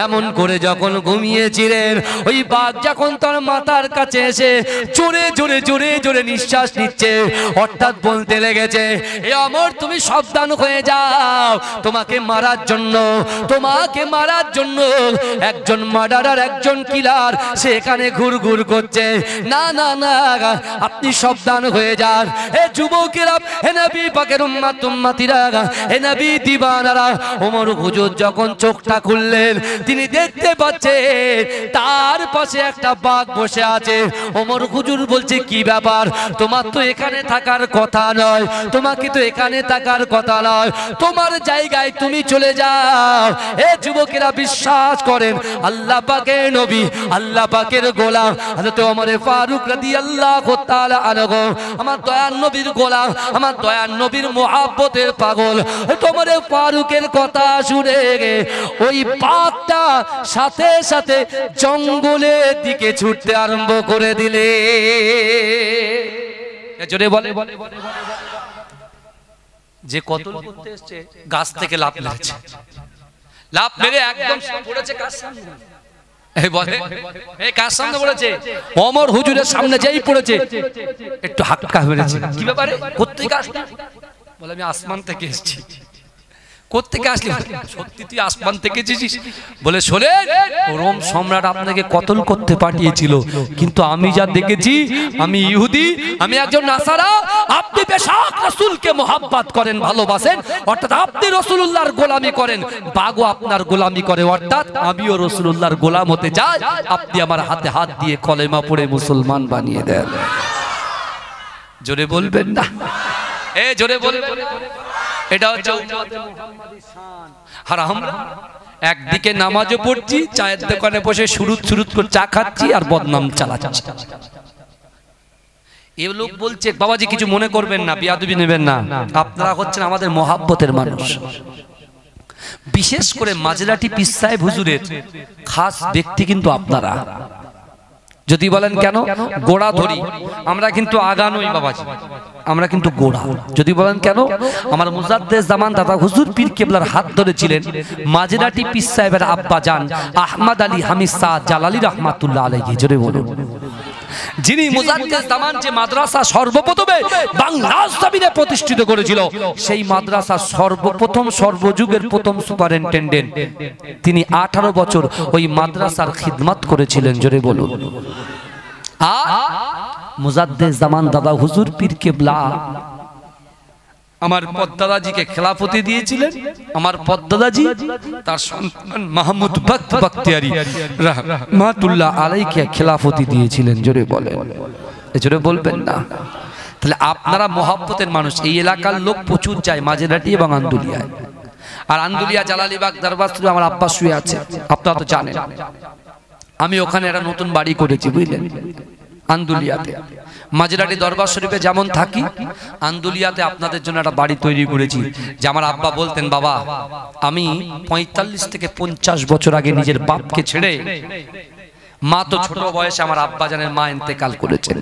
এমন করে যখন ঘুমিয়েছিলেন, ওই বাঘ যখন তার মাথার কাছে এসে জোরে জোরে জোরে জোরে নিঃশ্বাস নিচ্ছে, অর্থাৎ বলতে লেগেছে, হে ওমর তুমি সাবধান হয়ে যাও, তোমাকে মারার জন্য, তোমাকে মারার জন্য একজন মার্ডারার, একজন কিলার সেখানে ঘুরঘুর করছে। না না না, আপনি সাবধান হয়ে যান। হে যুবকেরা, হে নবী পাকের উম্মত উম্মতিরা, হে নবী দিবানারা, ওমর হুজুর যখন চোখটা খুললেন, তিনি দেখতে পাচ্ছেন তার পাশে একটা বাঘ বসে আছে। ওমর হুজুর বলছে, কি ব্যাপার, তোমার তো এখানে থাকার কথা নয়, তোমাকে তো এখানে থাকার কথা নয়, তোমার জায়গায় তুমি চলে যাও। হে যুবকেরা বিশ্বাস করেন, আল্লাহ পাকের নবী, আল্লাহ পাকের গোলাম হযরত ওমর ফারুক রাদিয়াল্লাহু তাআলা আনহু, আমার দয়ার নবীর গোলাম, আমার দয়ার নবীর মুহাব্বতের পাগল, ওমর ফারুকের কথা শুনে ওই বাঘটা সাথে সাথে জঙ্গলের দিকে ছুটতে আরম্ভ করে দিলে। জোরে বলে, যে কতল করতে এসেছে গাছ থেকে লাফ মেরেছে, লাফ মেরে একদম পড়েছে কার সামনে, এই বলে এই কার সামনে পড়েছে, ওমর হুজুরের সামনে যেই পড়েছে একটু হাক্কা মেরেছে। কি ব্যাপারে, কোত্থেকে আসলি? বলে আমি আসমান থেকে এসেছি। কোত্থেকে আসলি? সত্যি তুই আসমান থেকে এসেছিস? বলে শোনেন, রোম সম্রাট আপনাকে কতল করতে পাঠিয়েছিল, কিন্তু আমি যা দেখেছি, আমি ইহুদি, আমি একজন নাসারা, আপনি বেশক রাসূলকে মুহাব্বত করেন, ভালোবাসেন, অর্থাৎ আপনি রাসূলুল্লাহর গোলামি করেন, বাঘও আপনার গোলামি করে, অর্থাৎ আমিও রাসূলুল্লাহর গোলাম হতে চাই, আপনি আমার হাতে হাত দিয়ে কলেমা পড়ে মুসলমান বানিয়ে দেন। জোরে বলবেন না, এ জোরে বলবেন। এটা হচ্ছে আর আমরা একদিকে নামাজও পড়ছি, চায়ের দোকানে বসে সুরুত সুরুত করে চা খাচ্ছি আর বদনাম চালাচ্ছি। এই লোক বলছে, বাবাজি কিছু মনে করবেন না, বিয়াদবি নেবেন না, আপনারা হচ্ছেন আমাদের মহাব্বতের মানুষ, বিশেষ করে মাঝরাটি পীর সাহেব হুজুরের খাস ব্যক্তি কিন্তু আপনারা। যদি বলেন কেন, গোড়া ধরি, আমরা কিন্তু আগা নই বাবাজি, আমরা কিন্তু গোড়া। যদি বলেন কেন, আমার মুজাদ্দেদ জামান দাদা হুজুর পীর কেবলার হাত ধরেছিলেন মাঝরাটি পীর সাহেবের আব্বা জান আহমদ আলী হামিদ সাদ জালালি রহমাতুল্লাহ আলাইহি। জোরে বলুন, যিনি মুজাদ্দেদ জামান যে মাদ্রাসা সর্বপ্রথমে বাংলার জমিনে প্রতিষ্ঠিত করেছিল, সেই মাদ্রাসা সর্বপ্রথম সর্বযুগের প্রথম সুপারিনটেন্ডেন্ট, তিনি 18 বছর ওই মাদ্রাসার খিদমত করেছিলেন। জোরে বলুন। আর মুজাদ্দেদ জামান দাদা হুজুর পীর কেবলা আমার পদ্দাদাজিকে খেলাফতি দিয়েছিলেন। আমার পদ্দাদাজি তার সন্তান মাহমুদ বক্ত বখতিয়ারি রাহমাতুল্লাহ আলাইহি খেলাফতি দিয়েছিলেন। জোরে বলেন, জোরে বলবেন না। তাহলে আপনারা মহব্বতের মানুষ, এই এলাকার লোক প্রচুর যায় মাঝেরহাটি এবং আন্দুলিয়ায়। আর আন্দুলিয়া জালালিবাগ দরবার শরীফে আমার আব্বা শুয়ে আছে, আপনারা তো জানেন। আমি ওখানে একটা নতুন বাড়ি করেছি, বুঝলেন, আন্দুলিয়াতে। মাঝেরহাটি দরবার শরীফে যেমন থাকি, আন্দুলিয়াতে আপনাদের জন্য একটা বাড়ি তৈরি করেছি। যে আমার আব্বা বলতেন, বাবা আমি 45 থেকে 50 বছর আগে নিজের বাপকে ছেড়ে, মা তো ছোট বয়সে আমার আব্বা জানের মা ইন্তেকাল করেছেন,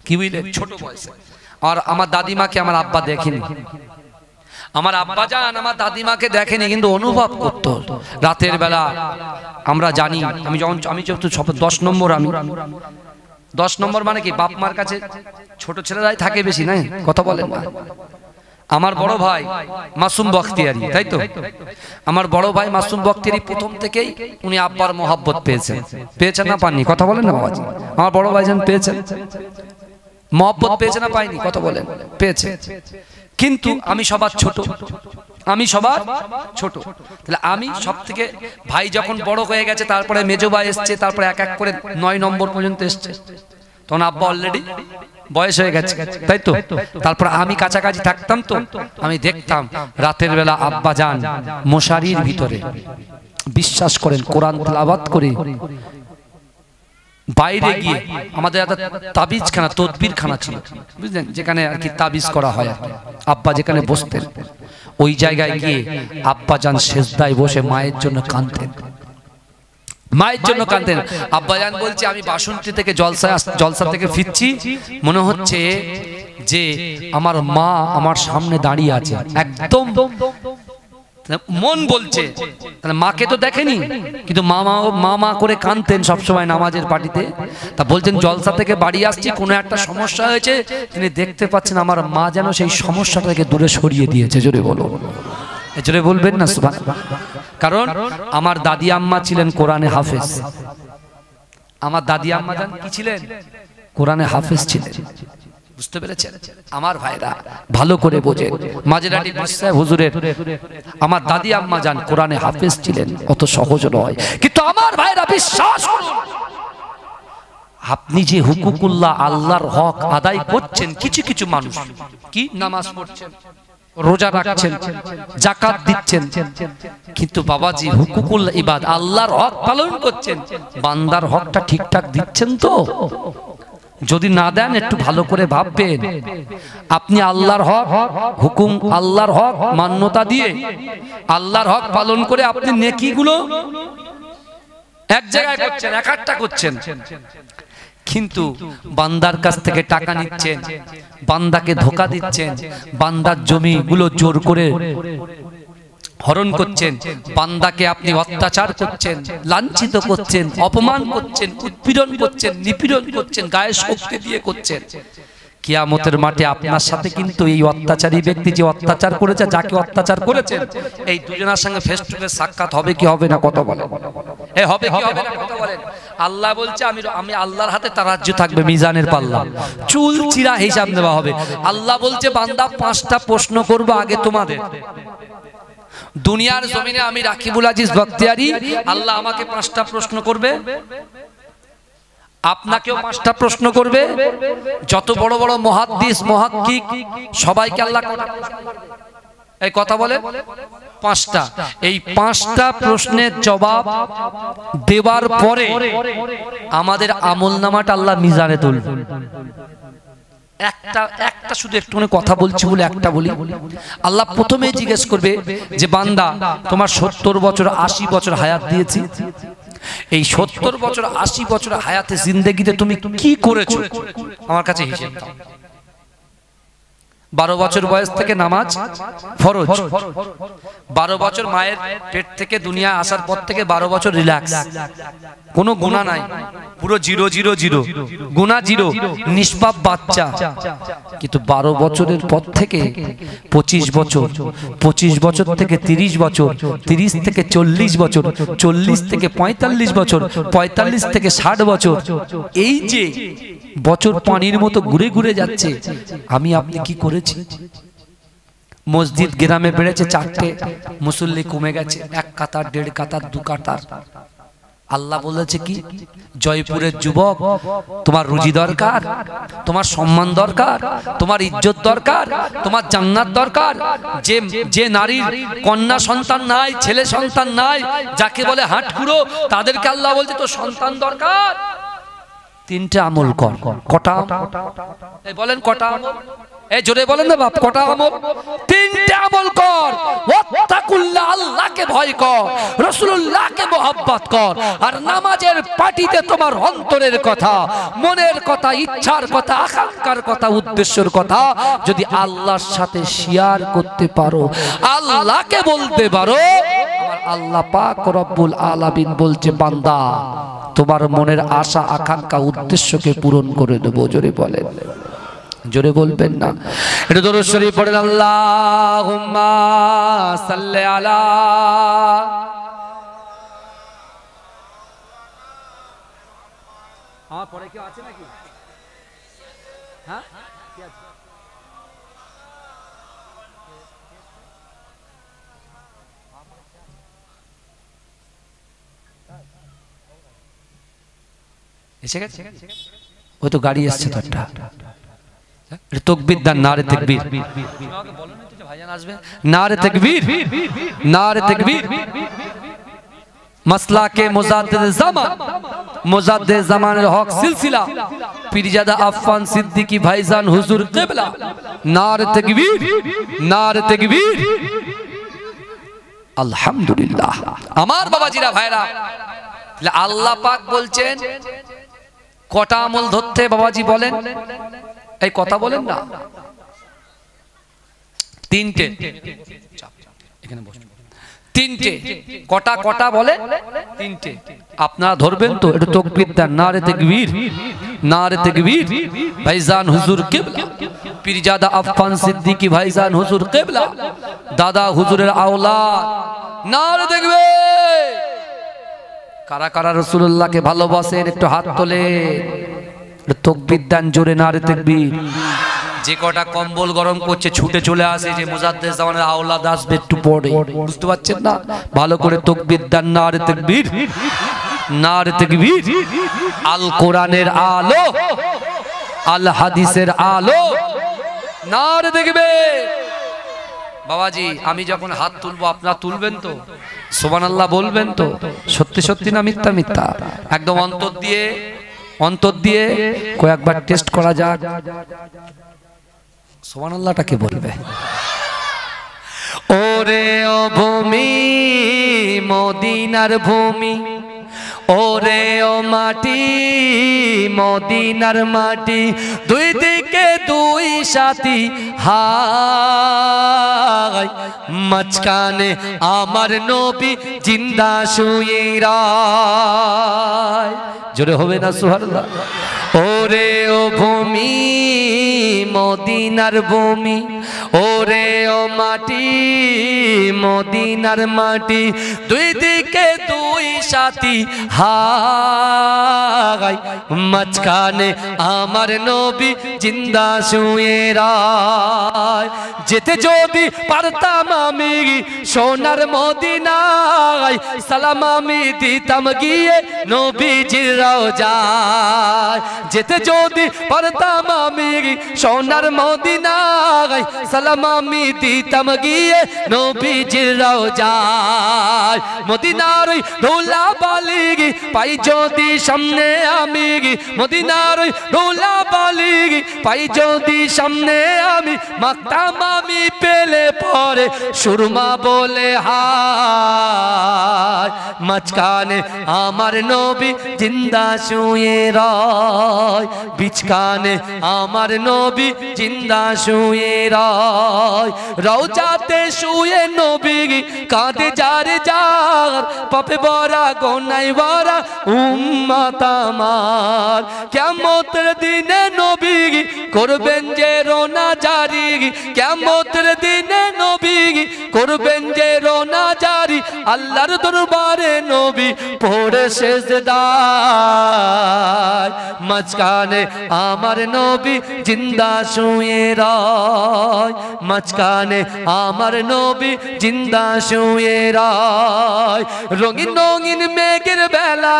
কি বুঝলেন, ছোট বয়সে। আর আমার দাদিমাকে আমার আব্বা দেখেনি, আমার আব্বা জান আমার দাদিমাকে দেখেনি, কিন্তু অনুভব করতো রাতের বেলা। আমরা জানি, আমি যেহেতু 10 নম্বর, আমি 10 নম্বর মানে কি, বাপ মার কাছে ছোট ছেলেরাই থাকে বেশি, নাই কথা বলেন না। আমার বড় ভাই মাসুম বখতিয়ারি, তাই তো, আমার বড় ভাই মাসুম বখতিয়ারি প্রথম থেকেই উনি আব্বার মহব্বত পেয়েছেন না পাননি, কথা বলেন না বাবাজি। আমার বড় ভাই যেন পেয়েছেন মহব্বত, পেয়েছে না পাইনি, কথা বলেন, পেয়েছে। কিন্তু আমি সবার ছোট, তাহলে আমি সব থেকে, ভাই যখন বড় হয়ে গেছে তারপরে মেজো ভাই এসছে, তারপরে এক এক করে 9 নম্বর পর্যন্ত এসছে, তখন আব্বা অলরেডি বয়স হয়ে গেছে, তাই তো। তারপর আমি কাছাকাছি থাকতাম, তো আমি দেখতাম রাতের বেলা আব্বা যান মশারির ভিতরে, বিশ্বাস করেন, কোরআন তেলাওয়াত করে বাইরে গিয়ে, আমাদের একটা তাবিজ খানা, তদবির খানা ছিল, বুঝলেন, যেখানে আর কি তাবিজ করা হয়, আব্বা যেখানে বসতেন ওই জায়গায় গিয়ে আব্বা যান সেজদায় বসে মায়ের জন্য কাঁদতেন, আব্বা জান বলছে, আমি বাসন্তী থেকে জলসা থেকে ফিরছি, মনে হচ্ছে যে আমার মা আমার সামনে দাঁড়িয়ে আছে, একদম মন বলছে। তাহলে মাকে তো দেখেনি, কিন্তু মা করে কাঁদতেন সবসময় নামাজের পার্টিতে। তা বলছেন জলসা থেকে বাড়ি আসছি, কোনো একটা সমস্যা হয়েছে, তিনি দেখতে পাচ্ছেন আমার মা যেন সেই সমস্যাটাকে দূরে সরিয়ে দিয়েছে। জোরে বলো, জোরে বলবেন না সুবহানাল্লাহ। কারণ আমার দাদি আম্মা ছিলেন কোরআনে হাফেজ, আমার দাদি আম্মা জান কি ছিলেন, কোরআনে হাফেজ ছিলেন, বুঝতে পেরেছেন আমার ভাইরা, ভালো করে বোঝেন। মাঝেরহাটি বিশ্বাস হুজুরের আমার দাদি আম্মা জান কোরআনে হাফেজ ছিলেন, অত সহজ নয়। কিন্তু আমার ভাইরা বিশ্বাস করুন, আপনি যে হুকুকুল্লাহ আল্লাহর হক আদায় করছেন, কিছু কিছু মানুষ কি নামাজ পড়ছেন, রোজা রাখছেন, যাকাত দিচ্ছেন, কিন্তু বাবাজি হুকুকুল ইবাদ আল্লাহর হক পালন করছেন, বান্দার হকটা ঠিকঠাক দিচ্ছেন তো? যদি না দেন একটু ভালো করে ভাববেন। আপনি আল্লাহর হক হুকুম, আল্লাহর হক মান্যতা দিয়ে, আল্লাহর হক পালন করে আপনি নেকিগুলো এক জায়গায় করছেন, একটা করছেন, কিন্তু বান্দার কাছ থেকে টাকা নিচ্ছেন, বান্দাকে ধোঁকা দিচ্ছেন, বান্দার জমিগুলো জোর করে হরণ করছেন, বান্দাকে আপনি অত্যাচার করছেন, লাঞ্ছিত করছেন, অপমান করছেন, উৎপীড়ন করছেন, নিপীড়ন করছেন, গায়ে শক্তি দিয়ে করছেন। কিয়ামতের মাঠে আপনার সাথে কিন্তু এই অত্যাচারী ব্যক্তি যে অত্যাচার করেছে, যাকে অত্যাচার করেছেন, এই দুজনের সঙ্গে ফেস টু ফেস সাক্ষাৎ হবে কি হবে না, কথা বলেন, হবে কি হবে না, কথা বলেন। আল্লাহ বলছে আমি আল্লাহর হাতে তার রাজ্য থাকবে, মিজানের পাল্লা চুল চিরা হিসাব নেওয়া হবে। আল্লাহ বলছে বান্দা 5টা প্রশ্ন করবো আগে তোমাদের। দুনিয়ার জমিনে আমি রাকিবুল আজিজ বখতিয়ারি, আল্লাহ আমাকে 5টা প্রশ্ন করবে, আপনাকেও 5টা প্রশ্ন করবে, যত বড় বড় মুহাদ্দিস মুহাক্কিক সবাইকে আল্লাহ এই কথা বলে 5টা। এই 5টা প্রশ্নের জবাব দেওয়ার পরে আমাদের আমলনামাটা আল্লাহ মিজানে তুলবে। একটা শুধু একটুখানি কথা বলছি বলে একটা বলি। আল্লাহ প্রথমে জিজ্ঞেস করবে যে বান্দা তোমার 70 বছর 80 বছর হায়াত দিয়েছি, এই 70 বছর 80 বছর হায়াতে জিন্দেগিতে তুমি কি করেছো আমার কাছে হিসেব দাও। 12 বছর বয়স থেকে নামাজ ফরজ, 12 বছর মায়ের পেট থেকে দুনিয়া আসার পর থেকে 12 বছর রিল্যাক্স, কোনো গুনাহ নাই, পুরো 000 গুনাহ 0, নিষ্পাপ বাচ্চা। কিন্তু 12 বছরের পর থেকে 25 বছর, 25 বছর থেকে 30 বছর, 30 থেকে 40 বছর, 40 থেকে 45 বছর, 45 থেকে 60 বছর, এই যে বছর পানির মতো ঘুরে ঘুরে যাচ্ছে, আমি আপনি কি করেছি? মসজিদ গ্রামে বেড়েছে 4টে, মুসল্লি কমে গেছে 1 কাতার, 1.5 কাতার, 2 কাতার। আল্লাহ বলেছে কি, জয়পুরের যুবক, তোমার রুজি দরকার, তোমার সম্মান দরকার, তোমার ইজ্জত দরকার, তোমার জান্নাত দরকার। যে নারীর কন্যা সন্তান নাই, ছেলে সন্তান নাই, যাকে বলে হাটকুড়ো, তাদেরকে আল্লাহ বলছে তো সন্তান দরকার, তিনটে আমল কর। কটা? এই বলেন কটা আমল? এই জোরে বলেন না বাপ, কটা আমল? তিনটে আমল কর। ওয়াত্তাকুল্লাহ, আল্লাহকে ভয় কর, রাসূলুল্লাহকে মহব্বত কর, আর নামাজের পাটিতে তোমার অন্তরের কথা, মনের কথা, ইচ্ছার কথা, আকাঙ্ক্ষার কথা, উদ্দেশ্যের কথা যদি আল্লাহর সাথে শেয়ার করতে পারো, আল্লাহকে বলতে পারো, আমার আল্লাহ পাক রব্বুল আলামিন বলছে বান্দা তোমার মনের আশা, আকাঙ্ক্ষা, উদ্দেশ্যকে পূরণ করে দেবো। জোরে বলেন, জোরে বলবেন না? এটা দরুদ শরীফ পড়েন, আল্লাহুম্মা সাল্লি আলা। আমার পরে কেউ আছে নাকি? হ্যাঁ, কি আছে? এসে গেছে, ওই তো গাড়ি এসছে তো একটা। তকবীর দান, নারে তাকবীর, নারে তাকবীর, নারে তাকবীর। মাসলাকে মুজাদ্দিদ জামান, মুজাদ্দিদ জামানের হক সিলসিলা পীরজাদা আফফান সিদ্দিকী ভাইজান হুজুর কিবলা, নারে তাকবীর, নারে তাকবীর। আলহামদুলিল্লাহ। আমার বাবাজিরা, ভাইরা, আল্লাহ পাক বলছেন কটা আমল ধরতে বাবাজি বলেন, এই কথা বলেন না, তিনটে। এখানে বসুন। তিনটে। কটা কটা বলে? তিনটে। আপনারা ধরবেন তো? একটু তাকবীর দেন, নারে তাকবীর, নারে তাকবীর। ভাইজান হুজুর কিবলা পীরজাদা আফফান সিদ্দিকী ভাইজান হুজুর কিবলা, দাদা হুজুরের আওলাদ, নারে তাকবীর। কারা কারা রাসূলুল্লাহকে ভালোবাসেন একটু হাত তোলে, তাকবীর দেন জোরে, নারে তাকবীর। যে কটা কম্বল গরম করছে ছুটে চলে আসে, যে মুজাদ্দিদ জামানের আওলাদ আসবে একটু পরে, বুঝতে পারছেন না? ভালো করে তাকবীর দেন, নারে তাকবীর, নারে তাকবীর। আল কোরআনের আলো, আল হাদিসের আলো, নারে তাকবীর। বাবাজি, আমি যখন হাত তুলবো আপনারা তুলবেন তো? সুবহানাল্লাহ বলবেন তো? সত্যি সত্যি না মিথ্যা মিথ্যা? একদম অন্তর দিয়ে, অন্তর দিয়ে কয়েকবার টেস্ট করা যাক। সুবহানাল্লাহটাকে বলবে। ওরে ও ভূমি, মদিনার ভূমি, ওরে ও মাটি, মদিনার মাটি, দুই দিকে দুই সাথী, হায় মাঝখানে আমার নবী জিন্দা শুয়ে রায়। জোরে হবে না সুবহানাল্লাহ? ওরে ও ভূমি, মদিনার ভূমি, ওরে ও মাটি, মদিনার মাটি, দুই দিকে দুই সাথী, হায় মাঝখানে আমার নবী জিন্দা শুয়ে রায়। যেতে যদি পারতাম আমি সোনার মদিনায়, সালাম আমি দিতাম গিয়ে নবীজির রওজায়। যেতে যদি পারতাম আমি সোনার মদিনায়, সালাম আমি দিতাম গিয়ে নবীজির রওজায়। মদিনার ধুলা বালি পাই যদি সামনে আমি, মদিনার ধুলা বালি পাই যদি সামনে আমি, মাখতাম আমি পেলে পরে সুরমা বলে হায়। মাঝখানে আমার নবী জিন্দা শুয়ে রায়, বিচখানে আমার নবী জিন্দা শুয়ে রায়। রওজাতে শুয়ে নবী কাঁদে যার যার, পাপে ভরা গোনায় ভরা উম্মত আমার। কিয়ামতের দিনে নবী করবেন যে রোনা জারি, কিয়ামতের দিনে নবী করবেন যে রোনা জারি, আল্লাহর দরবারে নবী পড়ে সিজদায়, মাঝখানে আমার নবী জিন্দা শুয়ে রয়, মাঝখানে আমার নবী জিন্দা শুয়ে রয়। রঙিন রঙিন মেঘের বেলা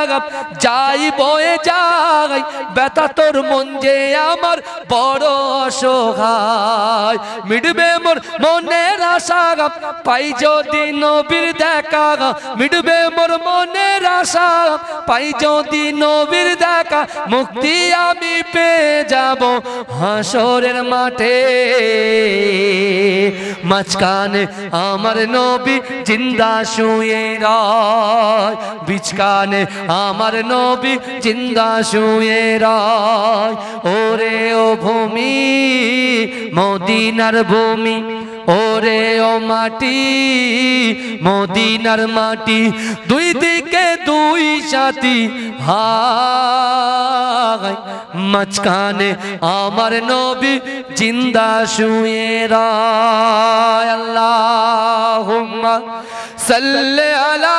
যাই বয়ে যাই, ব্যথা তোর মন যে আমার বড় অসহায়, মিটবে মোর মনের আশা পাই যদি নবীর দেখা, মিটবে মোর মনের আশা পাই যদি নবীর দেখা, মুক্তি আমি পেয়ে যাব হাসরের মাঠে, মাঝখানে আমার নবী জিন্দা শুয়ে রয়, বিছখানে আমার নবী জিন্দা শুয়ে রয়। ওরে ও ভূমি মদিনার ভূমি, ওরে ও মাটি মদিনার মাটি, দুই দিকে দুই সাথী হায়, মাঝখানে আমার নবী জিন্দা শুয়ে রয়। আল্লাহুম্মা সাল্লি আলা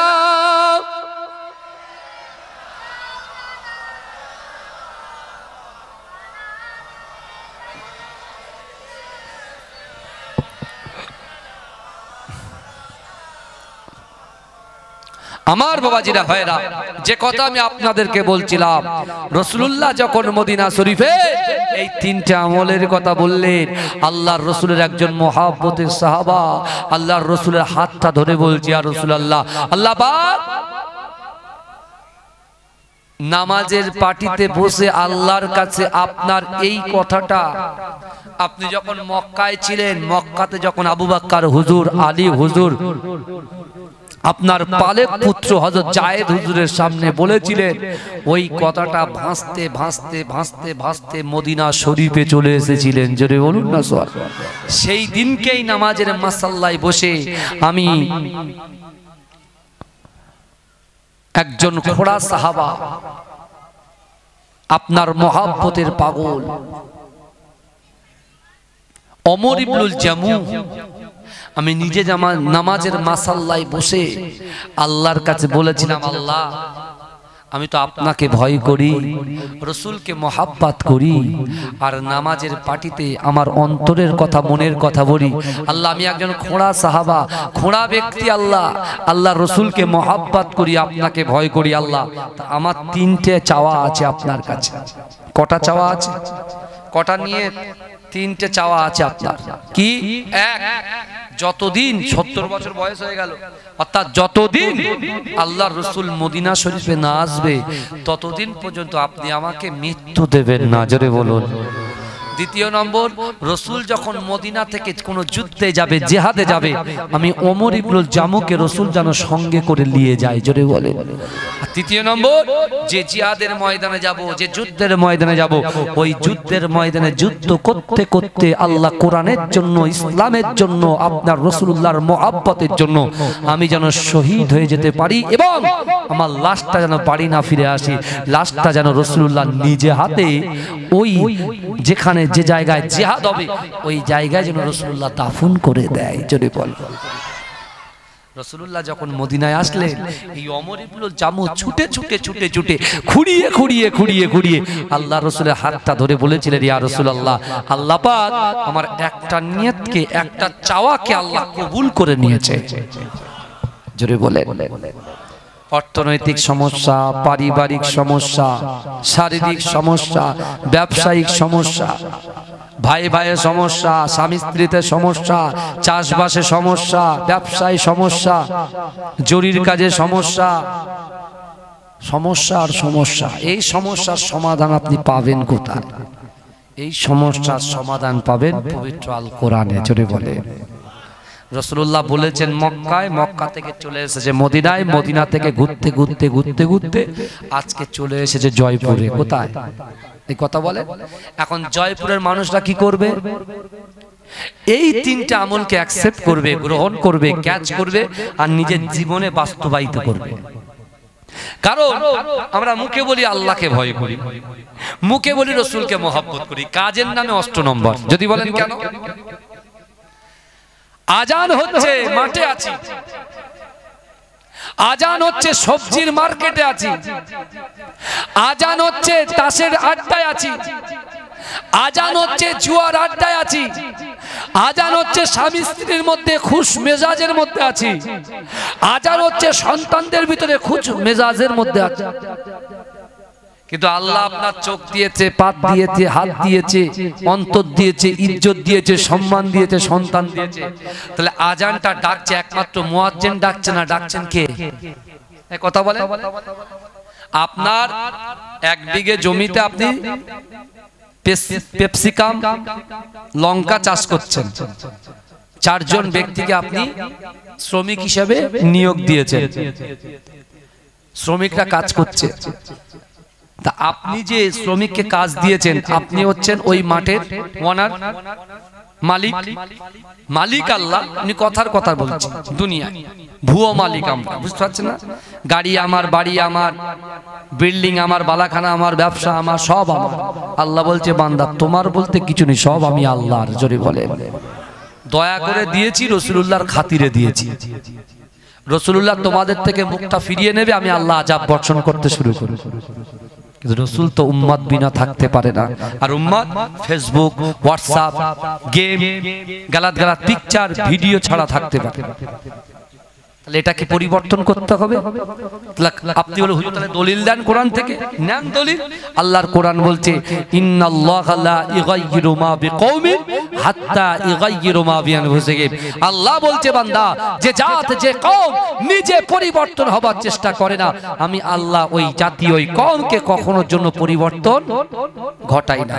আমার বাবাজিরা ভাইরা, যে কথা আমি আপনাদেরকে বলছিলাম, রাসূলুল্লাহ যখন মদিনা শরীফে এই তিনটা আমলের কথা বললেন, আল্লাহর রাসূলের একজন মহব্বতের সাহাবা আল্লাহর রাসূলের হাতটা ধরে বলছে, ইয়া রাসূলুল্লাহ, আল্লাহ পাক নামাজের পাটিতে বসে আল্লাহর কাছে আপনার এই কথাটা, আপনি যখন মক্কায় ছিলেন, মক্কাতে যখন আবু বকর হুজুর, আলী হুজুর, আপনার পালেক পুত্র হযরত জায়েদ হুজুরের সামনে বলেছিলেন, ওই কথাটা ভাসতে ভাসতে ভাসতে ভাসতে মদিনা শরীফে চলে এসেছিলেন। জোরে বলুন না স্যার। সেই দিনকেই নামাজের মাসাল্লায় বসে আমি একজন খোড়া সাহাবা, আপনার মহব্বতের পাগল ওমর ইবনুল জামু, আমি নিজে নামাজের মাসাল্লায় বসে আল্লাহর কাছে বলেছিলাম, আল্লাহ আমি তো আপনাকে ভয় করি, রসুলকে মহাব্বত করি, আর নামাজের পাটিতে আমার অন্তরের কথা, মনের কথা বলি। আল্লাহ আমি একজন খোঁড়া সাহাবা, খোঁড়া ব্যক্তি, আল্লাহ আল্লাহ রসুলকে মহাব্বত করি, আপনাকে ভয় করি। আল্লাহ আমার তিনটে চাওয়া আছে আপনার কাছে। কটা চাওয়া আছে? কটা নিয়ে? তিনটে চাওয়া আছে আপনার। কি? এক, যতদিন 70 বছর বয়স হয়ে গেল, অর্থাৎ যতদিন আল্লাহর রসুল মদিনা শরীফে না আসবে ততদিন পর্যন্ত আপনি আমাকে মৃত্যু দেবেন না। জোরে বলুন। দ্বিতীয় নম্বর, রসুল যখন মদিনা থেকে কোনো যুদ্ধে যাবে, জিহাদে যাবে, আমি ওমর ইবনুল জামুকে রসুল যেন সঙ্গে করে নিয়ে যায়। জোরে বলে। তৃতীয় নম্বর, যে জিহাদের ময়দানে যাব, যে যুদ্ধের ময়দানে যাব, ওই যুদ্ধের ময়দানে যুদ্ধ করতে করতে আল্লাহ কোরআনের জন্য, ইসলামের জন্য, আপনার রসুলুল্লাহর মহব্বতের জন্য আমি যেন শহীদ হয়ে যেতে পারি, এবং আমার লাশটা যেন বাড়ি না ফিরে আসি, লাশটা যেন রসুলুল্লাহ নিজে হাতে ওই যেখানে যে জায়গায় জিহাদ হবে ওই জায়গায় যেন রাসূলুল্লাহ দাফন করে দেয়। জোরে বল। রাসূলুল্লাহ যখন মদিনায় আসলেন, এই ওমর ইবনুল জামু ছুটে ছুটে ছুটে ছুটে খুঁড়িয়ে খুঁড়িয়ে খুঁড়িয়ে খুঁড়িয়ে আল্লাহ রাসূলের হাতটা ধরে বলেছিলেন, ইয়া রাসূলুল্লাহ, আল্লাহ পাক আমার একটা নিয়তকে, একটা চাওয়াকে আল্লাহ কবুল করে নিয়েছে। জোরে বলে। অর্থনৈতিক সমস্যা, পারিবারিক সমস্যা, শারীরিক সমস্যা, ব্যবসায়িক সমস্যা, ভাই ভাইয়ের সমস্যা, স্বামী স্ত্রীতে সমস্যা, চাষবাসে সমস্যা, ব্যবসায় সমস্যা, জরির কাজে সমস্যা, সমস্যা আর সমস্যা। এই সমস্যার সমাধান আপনি পাবেন কোথায়? এই সমস্যার সমাধান পাবেন পবিত্র আল কোরআনে। জোরে বলে। রাসূলুল্লাহ বলেছেন মক্কায়, মক্কা থেকে চলে এসেছে মদিনায়, মদিনা থেকে ঘুরতে ঘুরতে ঘুরতে ঘুরতে আজকে চলে এসেছে জয়পুরে। কোথায়? এই কথা বলে। এখন জয়পুরের মানুষরা কি করবে? এই তিনটা আমলকে অ্যাকসেপ্ট করবে, গ্রহণ করবে, ক্যাচ করবে, আর নিজের জীবনে বাস্তবায়িত করবে। কারণ আমরা মুখে বলি আল্লাহকে ভয় করি, মুখে বলি রসুলকে মহব্বত করি, কাজের নামে 8 নম্বর। যদি বলেন কেন? আজান হচ্ছে মাঠে আছি, আজান হচ্ছে সবজির মার্কেটে আছি, আজান হচ্ছে তাসের আড্ডায় আছি, আজান হচ্ছে জুয়ার আড্ডায় আছি, আজান হচ্ছে স্বামী স্ত্রীর মধ্যে খুশ মেজাজের মধ্যে আছি, আজান হচ্ছে সন্তানদের ভিতরে খুশ মেজাজের মধ্যে আছে। কিন্তু আল্লাহ আপনার চোখ দিয়েছে, পাত দিয়েছে, হাত দিয়েছে, অন্তর দিয়েছে, ইজ্জত দিয়েছে, সম্মান দিয়েছে, সন্তান দিয়েছে। তাহলে আজানটা ডাকছে একমাত্র মুয়াজ্জিন ডাকছে না, ডাকছেন কে? কথা বলেন। আপনার 1 বিঘে জমিতে আপনি পেপসিকাম লঙ্কা চাষ করছেন, 4 জন ব্যক্তিকে আপনি শ্রমিক হিসেবে নিয়োগ দিয়েছেন, শ্রমিকরা কাজ করছে। তা আপনি যে শ্রমিককে কাজ দিয়েছেন, আপনি হচ্ছেন ওই মাঠের ওনার মালিক, মালিক আল্লাহ। উনি কথার কথা বলছেন, দুনিয়া ভুয়ো মালিক আমরা, বুঝতে পারছেন না? গাড়ি আমার, বাড়ি আমার, বিল্ডিং আমার, বালাখানা আমার, ব্যবসা আমার, সব আমার। আল্লাহ বলছে বান্দা তোমার বলতে কিছু নেই, সব আমি আল্লাহর। জোরে বলে দয়া করে দিয়েছি, রাসূলুল্লাহর খাতিরে দিয়েছি। রাসূলুল্লাহ তোমাদের থেকে মুখটা ফিরিয়ে নেবে, আমি আল্লাহ আযাব বর্ষণ করতে শুরু করব। কিন্তু রাসূল তো উম্মত বিনা থাকতে পারে না। আর উম্মত ফেসবুক, হোয়াটসঅ্যাপ, গেম, গালাত গালাত পিকচার, ভিডিও ছাড়া থাকতে পারে না। তাহলে এটাকে পরিবর্তন করতে হবে। আপনি বলে হুজুর তাহলে দলিল দেন কোরআন থেকে, নেন দলিল। আল্লাহর কোরআন বলছে ইন্নাল্লাহা লা ইগাইয়িরু মা বিকওমিন হাত্তা ইগাইয়িরু মা বিআনফুসিহিম। আল্লাহ বলছে বান্দা, যে জাত, যে কওম নিজে পরিবর্তন হবার চেষ্টা করে না, আমি আল্লাহ ওই জাতি, ওই কওমকে কখনোর জন্য পরিবর্তন ঘটাই না।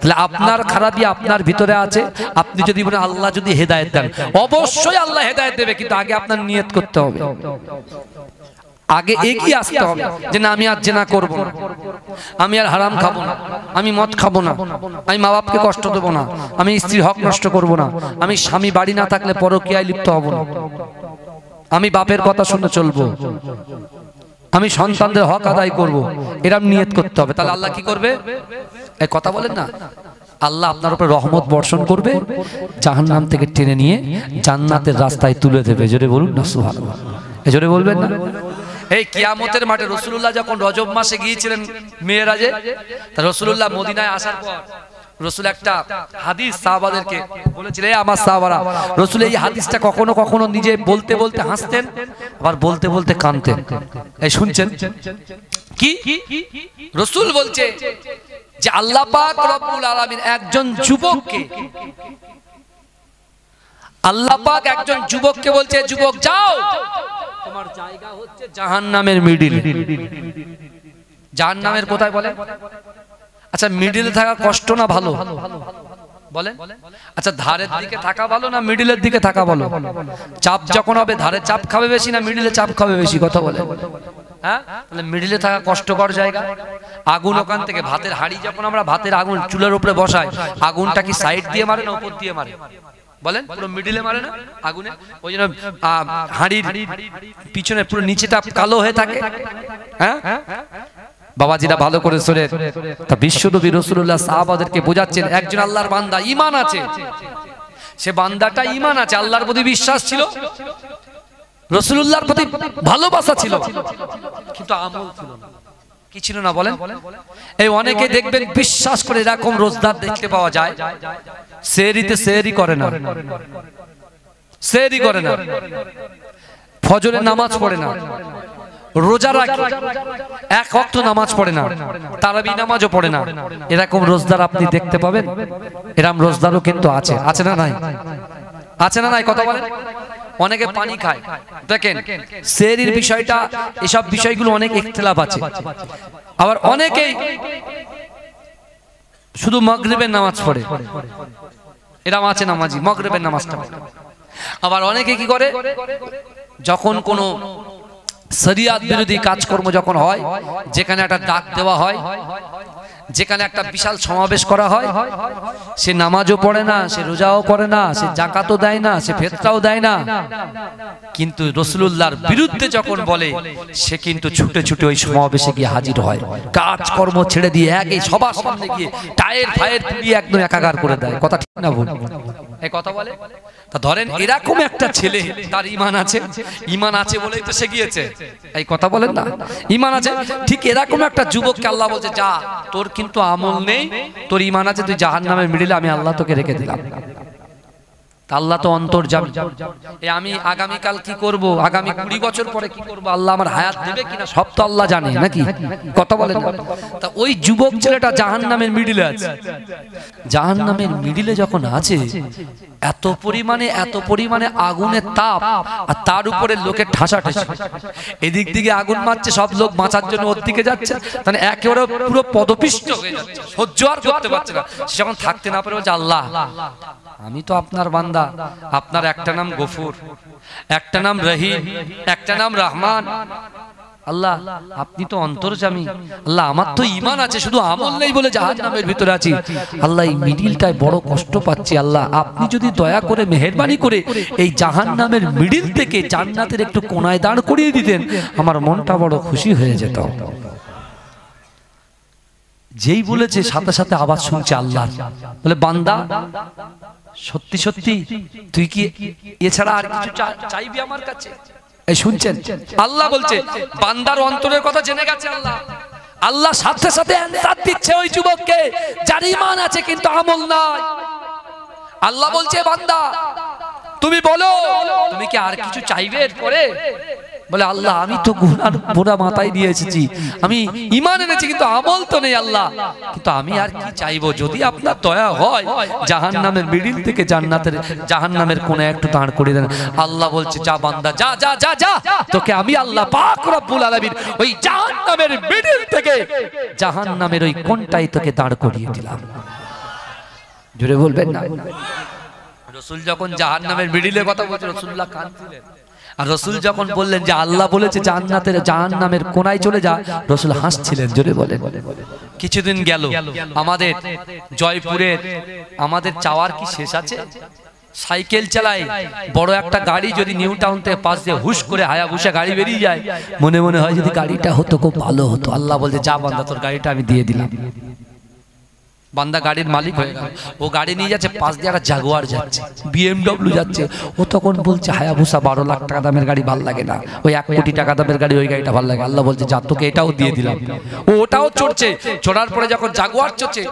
তাহলে আপনার খারাপই আপনার ভিতরে আছে। আপনি যদি বলেন আল্লাহ যদি হেদায়েত দেন, অবশ্যই আল্লাহ হেদায়েত দেবে, কিন্তু আগে আপনার নিয়ত করতে হবে, আগে এগিয়ে আসতে হবে যে না আমি আর জেনা করব না, আমি আর হারাম খাবো না, আমি মদ খাবো না, আমি মা বাপকে কষ্ট দেবো না, আমি স্ত্রীর হক নষ্ট করব না, আমি স্বামী বাড়ি না থাকলে পরকীয়ায় লিপ্ত হব না, আমি বাপের কথা শুনে চলবো, আমি সন্তানদের হক আদায় করব। এরকম নিয়ত করতে হবে। তাহলে আল্লাহ কি করবে? এই কথা বলেন না, আল্লাহ আপনার উপর রহমত বর্ষণ করবে, জাহান্নাম থেকে টেনে নিয়ে জান্নাতের রাস্তায় তুলে দেবে। জোরে বলুন না সুবহানাল্লাহ। জোরে বলবেন না? এই কিয়ামতের মাঠে রাসূলুল্লাহ যখন রজব মাসে গিয়েছিলেন মেরাজে, তা রাসূলুল্লাহ মদিনায় আসার পর রাসূল একটা হাদিস সাহাবাদেরকে বলেছিলেন, আমার সাহাবারা, রাসূল এই হাদিসটা কখনো কখনো নিজে বলতে বলতে হাসতেন, আবার বলতে বলতে কাঁদতেন। এই শুনছেন কি? রাসূল বলছে যে আল্লাহ পাক রব্বুল আলামিন একজন যুবককে, আল্লাহ পাক একজন যুবককে বলছে, যুবক যাও, তোমার জায়গা হচ্ছে জাহান্নামের মিডিল। জাহান্নামের কোথায় বলেন? আচ্ছা মিডিলে থাকা কষ্ট না ভালো বলেন? আচ্ছা ধারের দিকে থাকা ভালো না মিডিলের দিকে থাকা ভালো? চাপ যখন হবে ধারে চাপ খাবে বেশি না মিডিলে চাপ খাবে বেশি? কথা বলে। হ্যাঁ, তাহলে মিডিলে থাকা কষ্টকর জায়গা। আগুন ওখান থেকে, ভাতের হাঁড়ি যখন আমরা ভাতের আগুন চুলার উপরে বসাই, আগুনটা কি সাইড দিয়ে মারে না উপর দিয়ে মারে বলেন? পুরো মিডিলে মারে না আগুনে? ওই জন্য হাঁড়ির পিছনে পুরো নিচেটা কালো হয়ে থাকে। হ্যাঁ বাবাজিরা ভালো করে শোনেন, তা বিশ্বনবী রাসূলুল্লাহ সাহাবাদেরকে বোঝাচ্ছেন, একজন আল্লাহর বান্দা ঈমান আছে, সে বান্দাটা ঈমান আছে, আল্লাহর প্রতি বিশ্বাস ছিল, রাসূলুল্লাহর প্রতি ভালোবাসা ছিল, কিন্তু আমল ছিল না। কি ছিল না বলেন? এই অনেকে দেখবেন বিশ্বাস করে এরকম রোজদার দেখতে পাওয়া যায়, সেহরিতে সেহরি করে না, সেহরি করে না, ফজরের নামাজ পড়ে না, রোজা রাখে, এক ওয়াক্ত নামাজ পড়ে না, তারাবি নামাজও পড়ে না, এরকম রোজদার আপনি দেখতে পাবেন। এরকম রোজদারও কিন্তু আছে, আছে না নাই? আছে না নাই? কথা বলেন। অনেকে পানি খায়, দেখেন সেহরির বিষয়টা, এসব বিষয়গুলো অনেক ইখতিলাফ আছে। আবার অনেকেই শুধু মাগরিবের নামাজ পড়ে, এরকম আছে নামাজি, মাগরিবের নামাজটা পড়ে। আবার অনেকে কি করে, যখন কোনো শরিয়াত বিরোধী কাজকর্ম যখন হয়, যেখানে একটা ডাক দেওয়া হয়, যেখানে একটা বিশাল সমাবেশ করা হয়, সে নামাজও পড়ে না, সে রোজাও করে না, সে যাকাতও দেয় না, সে ফিতরাও দেয় না, কিন্তু রাসূলুল্লাহর বিরুদ্ধে যখন বলে সে কিন্তু ছুটে ছুটে ওই সমাবেশে গিয়ে হাজির হয়, কাজকর্ম ছেড়ে দিয়ে একই সবার সামনে গিয়ে টায়ের ফায়ের পুড়িয়ে একদম একাকার করে দেয়। কথা ঠিক না ভুল? এই কথা বলে। তা ধরেন এরকম একটা ছেলে, তার ঈমান আছে, ঈমান আছে বলেই তো সে গিয়েছে, এই কথা বলেন না, ঈমান আছে, ঠিক এরকম একটা যুবককে আল্লাহ বলছে যা, তোর কিন্তু আমল নেই, তোর ঈমান আছে, তুই জাহান্নামের মিডিলে আমি আল্লাহ তোকে রেখে দিলাম। আল্লাহ তো অন্তর্যামী, আমি আগামীকাল কি করব, আগামী 20 বছর পরে কি করব, আল্লাহ আমার হায়াত দেবে কিনা সব তো আল্লাহ জানে নাকি, কথা বলেন না। তা ওই যুবক ছেলেটা জাহান্নামের মিডিলে আছে, জাহান্নামের মিডিলে যখন আছে, এত পরিমাণে আগুনের তাপ, আর তার উপরে লোকের ঠাসাঠাসি, এদিক দিকে আগুন মারছে, সব লোক বাঁচার জন্য ওর দিকে যাচ্ছে, মানে একেবারে পুরো পদপিষ্ট হয়ে যাচ্ছে, সহ্য আর করতে পারছে না। সে যখন থাকতে না পারে বলছে আল্লাহ আমি তো আপনার বান্দা, আপনার একটা নাম গফুর, একটা নাম রহিম, একটা নাম রহমান, আল্লাহ আপনি তো অন্তর্যামী, আল্লাহ আমার তো ঈমান আছে, শুধু আমল নেই বলে জাহান্নামের ভিতরে আছি, আল্লাহ এই মিডিলটায় বড় কষ্ট পাচ্ছি, আল্লাহ আপনি যদি দয়া করে মেহেরবানি করে এই জাহান্নামের মিডিল থেকে জান্নাতের একটু কোনায় দাঁড় করিয়ে দিতেন, আমার মনটা বড় খুশি হয়ে যেত। যেই বলেছে সাথে সাথে আওয়াজ শুনছে আল্লাহ, বলে বান্দা সত্যি সত্যি তুই কি এছাড়া আর কিছু চাইবি আমার কাছে? এই শুনছেন, আল্লাহ বলছে বান্দার অন্তরের কথা জেনে গেছে আল্লাহ। আল্লাহ সাথে সাথে অ্যানসার দিচ্ছে ওই যুবককে যার ঈমান আছে কিন্তু আমল নাই। আল্লাহ বলছে বান্দা তুমি বলো তুমি কি আর কিছু চাইবে এরপরে? বলে আল্লাহ আমি তো গুনার বোরা মাথায় দিয়ে এসেছি, আমি ঈমান এনেছি কিন্তু আমল তো নেই আল্লাহ, কিন্তু আমি আর কি চাইবো, যদি আপনার দয়া হয় জাহান্নামের মিডিল থেকে জাহান্নামের কোণে একটু দাঁড় করে দেন। আল্লাহ বলছে যা বান্দা যা যা যা যা, তোকে আমি আল্লাহ পাক রব্বুল আলামিন ওই জাহান্নামের মিডিল থেকে জাহান্নামের ওই কোণটাই তোকে দাঁড় করিয়ে দিলাম। জোরে বলবেন না? রাসূল যখন জাহান্নামের মিডিলের কথা বলছে রাসূলুল্লাহ কাঁদছিলেন, আর রাসূল যখন বললেন যে আল্লাহ বলেছে জাহান্নামের কোনায় চলে যা, রাসূল হাসছিলেন। জোরে বলেন। কিছুদিন গেল আমাদের জয়পুরের, আমাদের চাওয়ার কি শেষ আছে? সাইকেল চালাই, বড় একটা গাড়ি যদি নিউ টাউন থেকে পাশ দিয়ে হুশ করে হায়াবুসা গাড়ি বেরিয়ে যায়, মনে মনে হয় যদি গাড়িটা হতো খুব ভালো হতো। আল্লাহ বলছে যা বান্দা তোর গাড়িটা আমি দিয়ে দিলাম। বান্দা গাড়ির মালিক হয়ে গেল, ও গাড়ি নিয়ে যাচ্ছে, পাশ দিয়ে একটা জাগুয়ার যাচ্ছে, বিএমডব্লিউ যাচ্ছে, ও তখন বলছে হায়াবুসা 12 লাখ টাকা দামের গাড়ি ভাল লাগে না, ওই 1 কোটি টাকা দামের গাড়ি ওই গাড়িটা ভাল লাগে। আল্লাহ বলছে যা তোকে এটাও দিয়ে দিলাম। ও ওটাও চড়ছে, চড়ার পরে যখন জাগুয়ার চড়ছে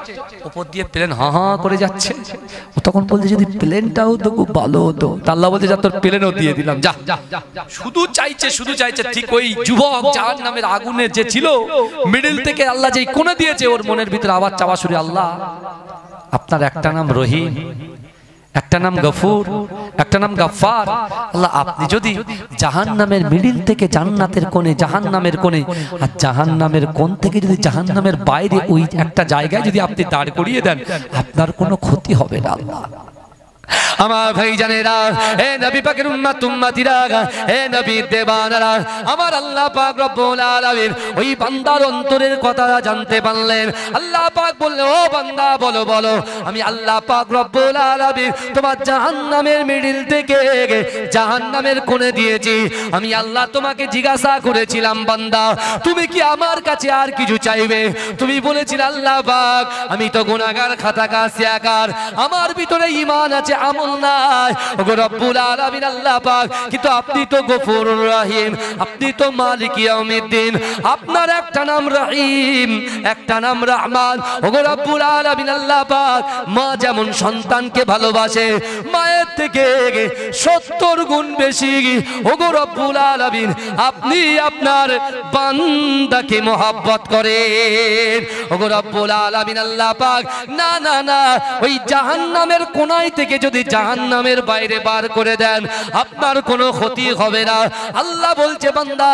উপর দিয়ে প্লেন হা হা করে যাচ্ছে, ও তখন বলছে যদি প্লেনটাও তো খুব ভালো হতো। আল্লাহ বলছে যা তোর প্লেনও দিয়ে দিলাম যা। শুধু চাইছে। ঠিক ওই যুবক জাহান্নামের আগুনে যে ছিল মিডল থেকে আল্লাহ যেই কোণে দিয়েছে, ওর মনের ভিতরে আবার চাওয়া শুরু, আল্লাহ আপনার একটা নাম রহিম, একটা নাম গফুর, একটা নাম গাফফার, আল্লাহ আপনি যদি জাহান্নামের মিডিল থেকে জান্নাতের কোণে, জাহান্নামের কোণে, আর জাহান্নামের কোণ থেকে যদি জাহান্নামের বাইরে ওই একটা জায়গায় যদি আপনি দাঁড় করিয়ে দেন, আপনার কোনো ক্ষতি হবে না। আল্লাহ আমার ভাইজানেরা, হে নবী পাকের উম্মত উম্মতিরা, হে নবীর দেওয়ানারা, আমার আল্লাহ পাক রব্বুল আলামিন ওই বান্দার অন্তরের কথা জানতে পারলেন। আল্লাহ পাক বললেন ও বান্দা বলো বলো, আমি আল্লাহ পাক রব্বুল আলামিন তোমার জাহান্নামের মিডিল থেকে জাহান্নামের কোণে দিয়েছি। আমি আল্লাহ তোমাকে জিজ্ঞাসা করেছিলাম বান্দা তুমি কি আমার কাছে আর কিছু চাইবে? তুমি বলেছিলে আল্লাহ পাক আমি তো গুনাহগার, খাতাকার, সিয়াকার, আমার ভিতরে ঈমান আছে আমল নাই। ওগো রব্বুল আলামিন আল্লাহ পাক, কিন্তু আপনি তো গফুরুর রহিম, আপনি তো মালিক ইয়াউমিদ্দিন, আপনার একটা নাম রহিম, একটা নাম রহমান। ওগো রব্বুল আলামিন আল্লাহ পাক, মা যেমন সন্তানকে ভালোবাসে মায়ের থেকে 70 গুণ বেশি ওগো রব্বুল আলামিন আপনি আপনার বান্দাকে মহব্বত করেন। ওগো রব্বুল আলামিন আল্লাহ পাক না না না, ওই জাহান্নামের কোণায় থেকে যদি জাহান্নামের বাইরে বার করে দেন আপনার কোনো ক্ষতি হবে না। আল্লাহ বলছে বান্দা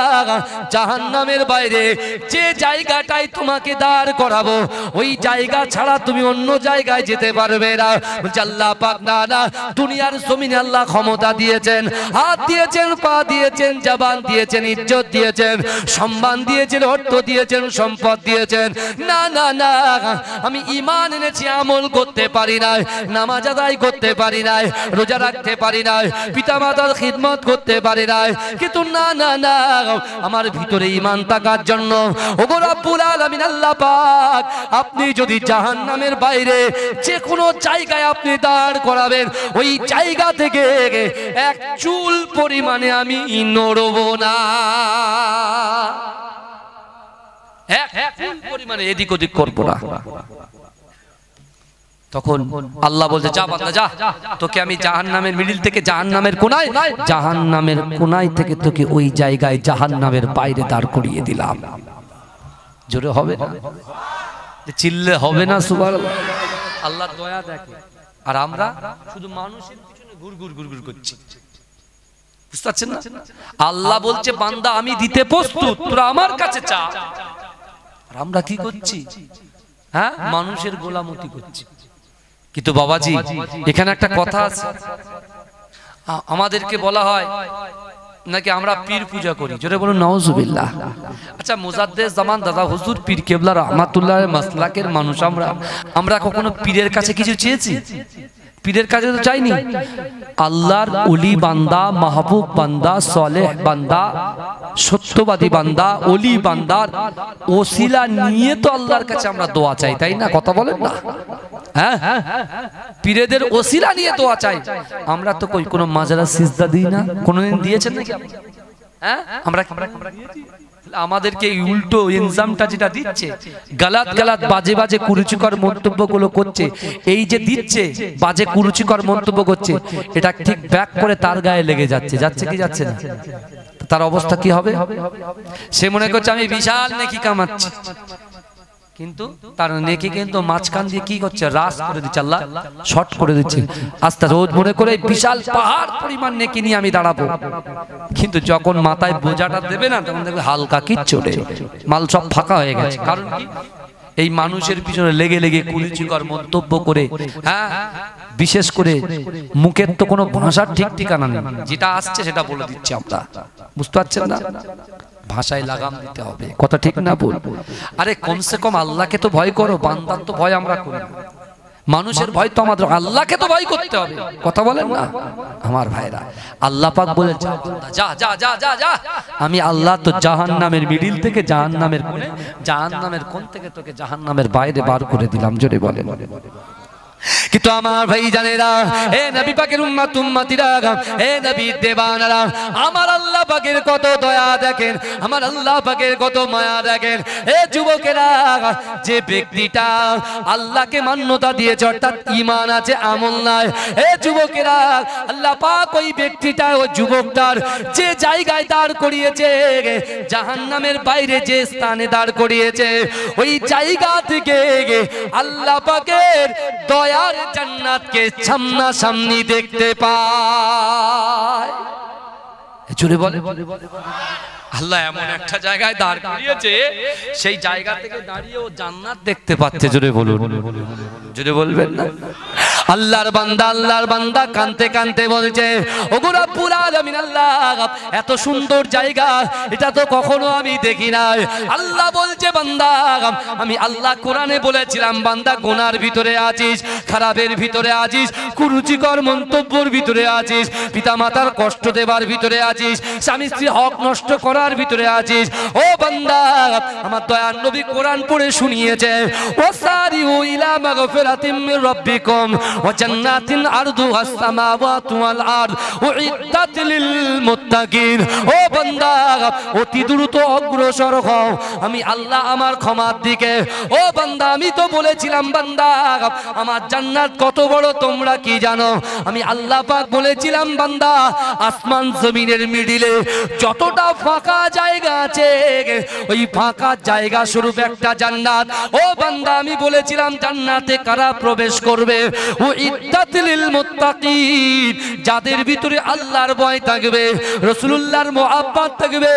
জাহান্নামের বাইরে যে জায়গাটায় তোমাকে দাঁড় করাবো ওই জায়গা ছাড়া তুমি অন্য জায়গায় যেতে পারবে না। বলছে আল্লাহ পাক না না, দুনিয়া দুনিয়ার জমিনে আল্লাহ ক্ষমতা দিয়েছেন, হাত দিয়েছেন, পা দিয়েছেন, জবান দিয়েছেন, ইজ্জত দিয়েছেন, সম্মান দিয়েছেন, অর্থ দিয়েছেন, সম্পদ দিয়েছেন। না না না, আমি ঈমান এনেছি, আমল করতে পারি না, নামাজ আদায় করতে পারি না, রোজা রাখতে পারি না, পিতামাতার খিদমত করতে পারি না, কিন্তু না না না, আমার ভিতরে ঈমান থাকার জন্য ওগো রব্বুল আলামিন আল্লাহ পাক, আপনি যদি জাহান্নামের বাইরে যে কোনো জায়গায় আপনি দাঁড় করাবেন, ওই জায়গা থেকে এক চুল পরিমাণে আমি নড়ব না, এক চুল পরিমাণে এদিক ওদিক করব না। তখন আল্লাহ বলছে, যা বান্দা যা, তোকে আমি জাহান্নামের মিডিল থেকে জাহান্নামের কোনায়, জাহান্নামের কোনায় থেকে তোকে ওই জায়গায় জাহান্নামের বাইরে দাঁড় করিয়ে দিলাম। জোরে হবে না, চিল্লে হবে না সুবহানাল্লাহ। আল্লাহ দয়া দেখে, আর আমরা শুধু মানুষের পিছনে ঘুরঘুর ঘুরঘুর করছি, বুঝতে পারছেন না? আল্লাহ বলছে, বান্দা আমি দিতে প্রস্তুত, তোরা আমার কাছে চা। আর আমরা কি করছি? হ্যাঁ, মানুষের গোলামতি করছি। কিন্তু বাবাজি, এখানে একটা কথা আছে, আমাদেরকে বলা হয় নাকি আমরা পীর পূজা করি। জোরে বলুন নাউজুবিল্লাহ। আচ্ছা, মুজাদ্দেদ জামান দাদা হুজুর পীর কেবলা রাহমাতুল্লাহ মাসলাকের মানুষ আমরা কখনো পীরের কাছে কিছু চেয়েছি? পীরের কাছে তো চাইনি। আল্লাহর ওলি বান্দা, মাহবুব বান্দা, সালেহ বান্দা, সত্যবাদী বান্দা, ওলি বান্দার ওসিলা নিয়ে তো আল্লাহর কাছে আমরা দোয়া চাই, তাই না? কথা বলেন না? হ্যাঁ, পীরেদের ওসিলা নিয়ে দোয়া চাই। আমরা তো কই কোনো মাজারা সিজদা দিই না। কোনোদিন দিয়েছেন নাকি? হ্যাঁ, আমরা আমাদেরকে উল্টো ইনজামটা যেটা দিচ্ছে, গালাত গালাত বাজে বাজে কুরুচিকর মন্তব্যগুলো করছে, এই যে দিচ্ছে বাজে কুরুচিকর মন্তব্য করছে, এটা ঠিক ব্যাক করে তার গায়ে লেগে যাচ্ছে। যাচ্ছে কি যাচ্ছে না? তার অবস্থা কি হবে? সে মনে করছে আমি বিশাল নেকি কামাচ্ছি, কিন্তু তার নেকি কিন্তু মাঝখান দিয়ে কি করছে? রাস করে দিচ্ছে, আল্লাহ শর্ট করে দিচ্ছে। আস্তে রোজ মনে করে বিশাল পাহাড় পরিমাণ নেকি নিয়ে আমি দাঁড়াবো, কিন্তু যখন মাথায় বোঝাটা দেবে না, তখন দেখবে হালকা কিচ্ছু নেই, মাল সব ফাঁকা হয়ে গেছে। কারণ কি? এই মানুষের পিছনে লেগে লেগে কুরুচিকর মন্তব্য করে। হ্যাঁ, বিশেষ করে মুখের তো কোনো ভাষার ঠিক ঠিকানা নেই, যেটা আসছে সেটা বলে দিচ্ছে আমরা, বুঝতে পারছেন না? ভাষায় লাগাম দিতে হবে, কথা ঠিক না বল? আরে কমসে কম আল্লাহকে তো ভয় করো, বান্দার তো ভয় আমরা করি না। মানুষের ভয় তো আমাদের, আল্লাহকে তো ভয় করতে হবে, কথা বলেন না আমার ভাইরা? আল্লাহ পাক বলে, যা যা যা যা যা, আমি আল্লাহ তো জাহান্নামের মিডিল থেকে জাহান্নামের কোণে, জাহান্নামের কোণ থেকে তোকে জাহান্নামের বাইরে বার করে দিলাম। জোরে বলেন। কিন্তু আমার ভাই জানেরা, হে নবী পাকের উম্মত উম্মতিরা, হে নবী দেবানারা, আমার আল্লাহ পাকের কত দয়া দেখেন, আমার আল্লাহ পাকের কত মায়া দেখেন। হে যুবকেরা, যে ব্যক্তিটা আল্লাহকে মান্যতা দিয়েছে, অর্থাৎ ঈমান আছে, আমল নাই, হে যুবকেরা, আল্লাহ পাক ওই ব্যক্তিটা, ওই যুবকটার যে জায়গায় দাঁড় করিয়েছে, জাহান্নামের বাইরে যে স্থানে দাঁড় করিয়েছে, ওই জায়গা থেকে আল্লাহ পাকের দয়ার জান্নাতকে সামনাসামনি দেখতে পায়। জোরে বলে, আল্লাহ এমন একটা জায়গায় দাঁড় করিয়েছে, সেই জায়গা থেকে দাঁড়িয়ে ও জান্নাত দেখতে পাচ্ছে। জোরে বলুন, জোরে বলবেন না? আল্লাহর বান্দা কানতে কানতে বলছে, ওগো রব্বুল আলামিন আল্লাহ, এত সুন্দর জায়গা এটা তো কখনো আমি দেখি নাই। আল্লাহ বলছে, বান্দা আমি আল্লাহ কোরআনে বলেছিলাম, বান্দা গুনার ভিতরে আছিস, খারাপের ভিতরে আছিস, কুরুচিকর মন্তব্যের ভিতরে আছিস, পিতামাতার কষ্ট দেবার ভিতরে আছিস, স্বামী স্ত্রী হক নষ্ট করার ভিতরে আছিস। ও বান্দা, আমার দয়ার নবী কোরআন পড়ে শুনিয়েছে, ওয়াসারিউ ইলা মাগফিরাতিম মির রাব্বিকুম ওয়া জান্নাতিন আরদুহাস সামাওয়াতু ওয়াল আরদ উইদ্দাত লিল মুত্তাকিন। ও বান্দা, অতি দ্রুত অগ্রসর হও আমি আল্লাহ আমার ক্ষমার দিকে। ও বান্দা, আমি তো বলেছিলাম বান্দা আমার জান্নাত কত বড় তোমরা কি জানো? আমি আল্লাহ পাক বলেছিলাম বান্দা, আসমান জমিনের মিডিলে যতটা ফাঁকা জায়গা আছে, ওই ফাঁকা জায়গা স্বরূপ একটা জান্নাত। ও বান্দা, আমি বলেছিলাম জান্নাতে কারা প্রবেশ করবে? ও ইদ্দাত লিল মুত্তাকিন, যাদের ভিতরে আল্লাহ আল্লাহর ভয় থাকবে, রাসূলুল্লাহর মুহাব্বত থাকবে,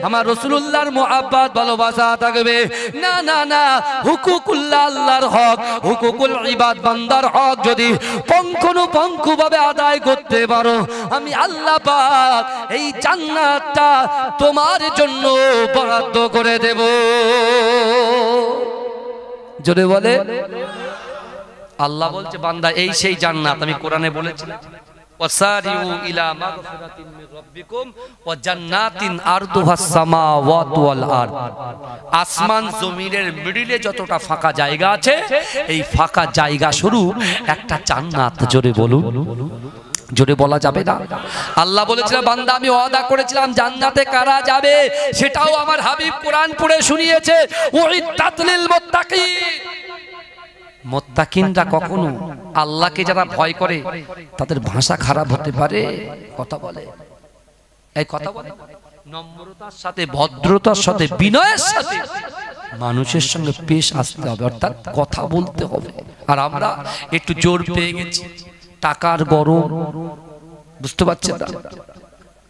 আমার রাসূলুল্লাহর মুহাব্বত ভালোবাসা থাকবে। না না না, হুকুকুল্লাহ আল্লাহর হক, হুকুকুল ইবাদ বান্দার হক যদি পঙ্খানুপঙ্খভাবে আদায় করতে পারো, আমি আল্লাহ পাক এই জান্নাতটা তোমার জন্য বরাদ্দ করে দেব। জোরে বলে আল্লাহ বলছে বান্দা এই সেই জান্নাত আমি কোরআনে বলেছিলাম, ওয়াসারিউ ইলা মাগফিরাতিন মির রাব্বিকুম ওয়া জান্নাতিন আরদুহাস সামাওয়াতু ওয়াল আরদ। আসমান জমিনের মিডলে যতটা ফাঁকা জায়গা আছে, এই ফাঁকা জায়গা শুরু একটা জান্নাত। জোরে বলুন, জোরে বলা যাবে না? আল্লাহ বলেছিলেন বান্দা আমি ওয়াদা করেছিলাম জান্নাতে কারা যাবে, সেটাও আমার হাবিব কোরআন পড়ে শুনিয়েছে। উইদ্দাত লিল মুত্তাকিন, মুত্তাকিনরা কখনো আল্লাহকে যারা ভয় করে তাদের ভাষা খারাপ হতে পারে, কথা বলে, এই কথা বলে নম্রতার সাথে, ভদ্রতার সাথে, বিনয়ের সাথে মানুষের সঙ্গে পেশ আসতে হবে, অর্থাৎ কথা বলতে হবে। আর আমরা একটু জোর পেয়ে গেছি, টাকার গরম, বুঝতে পারছেন না,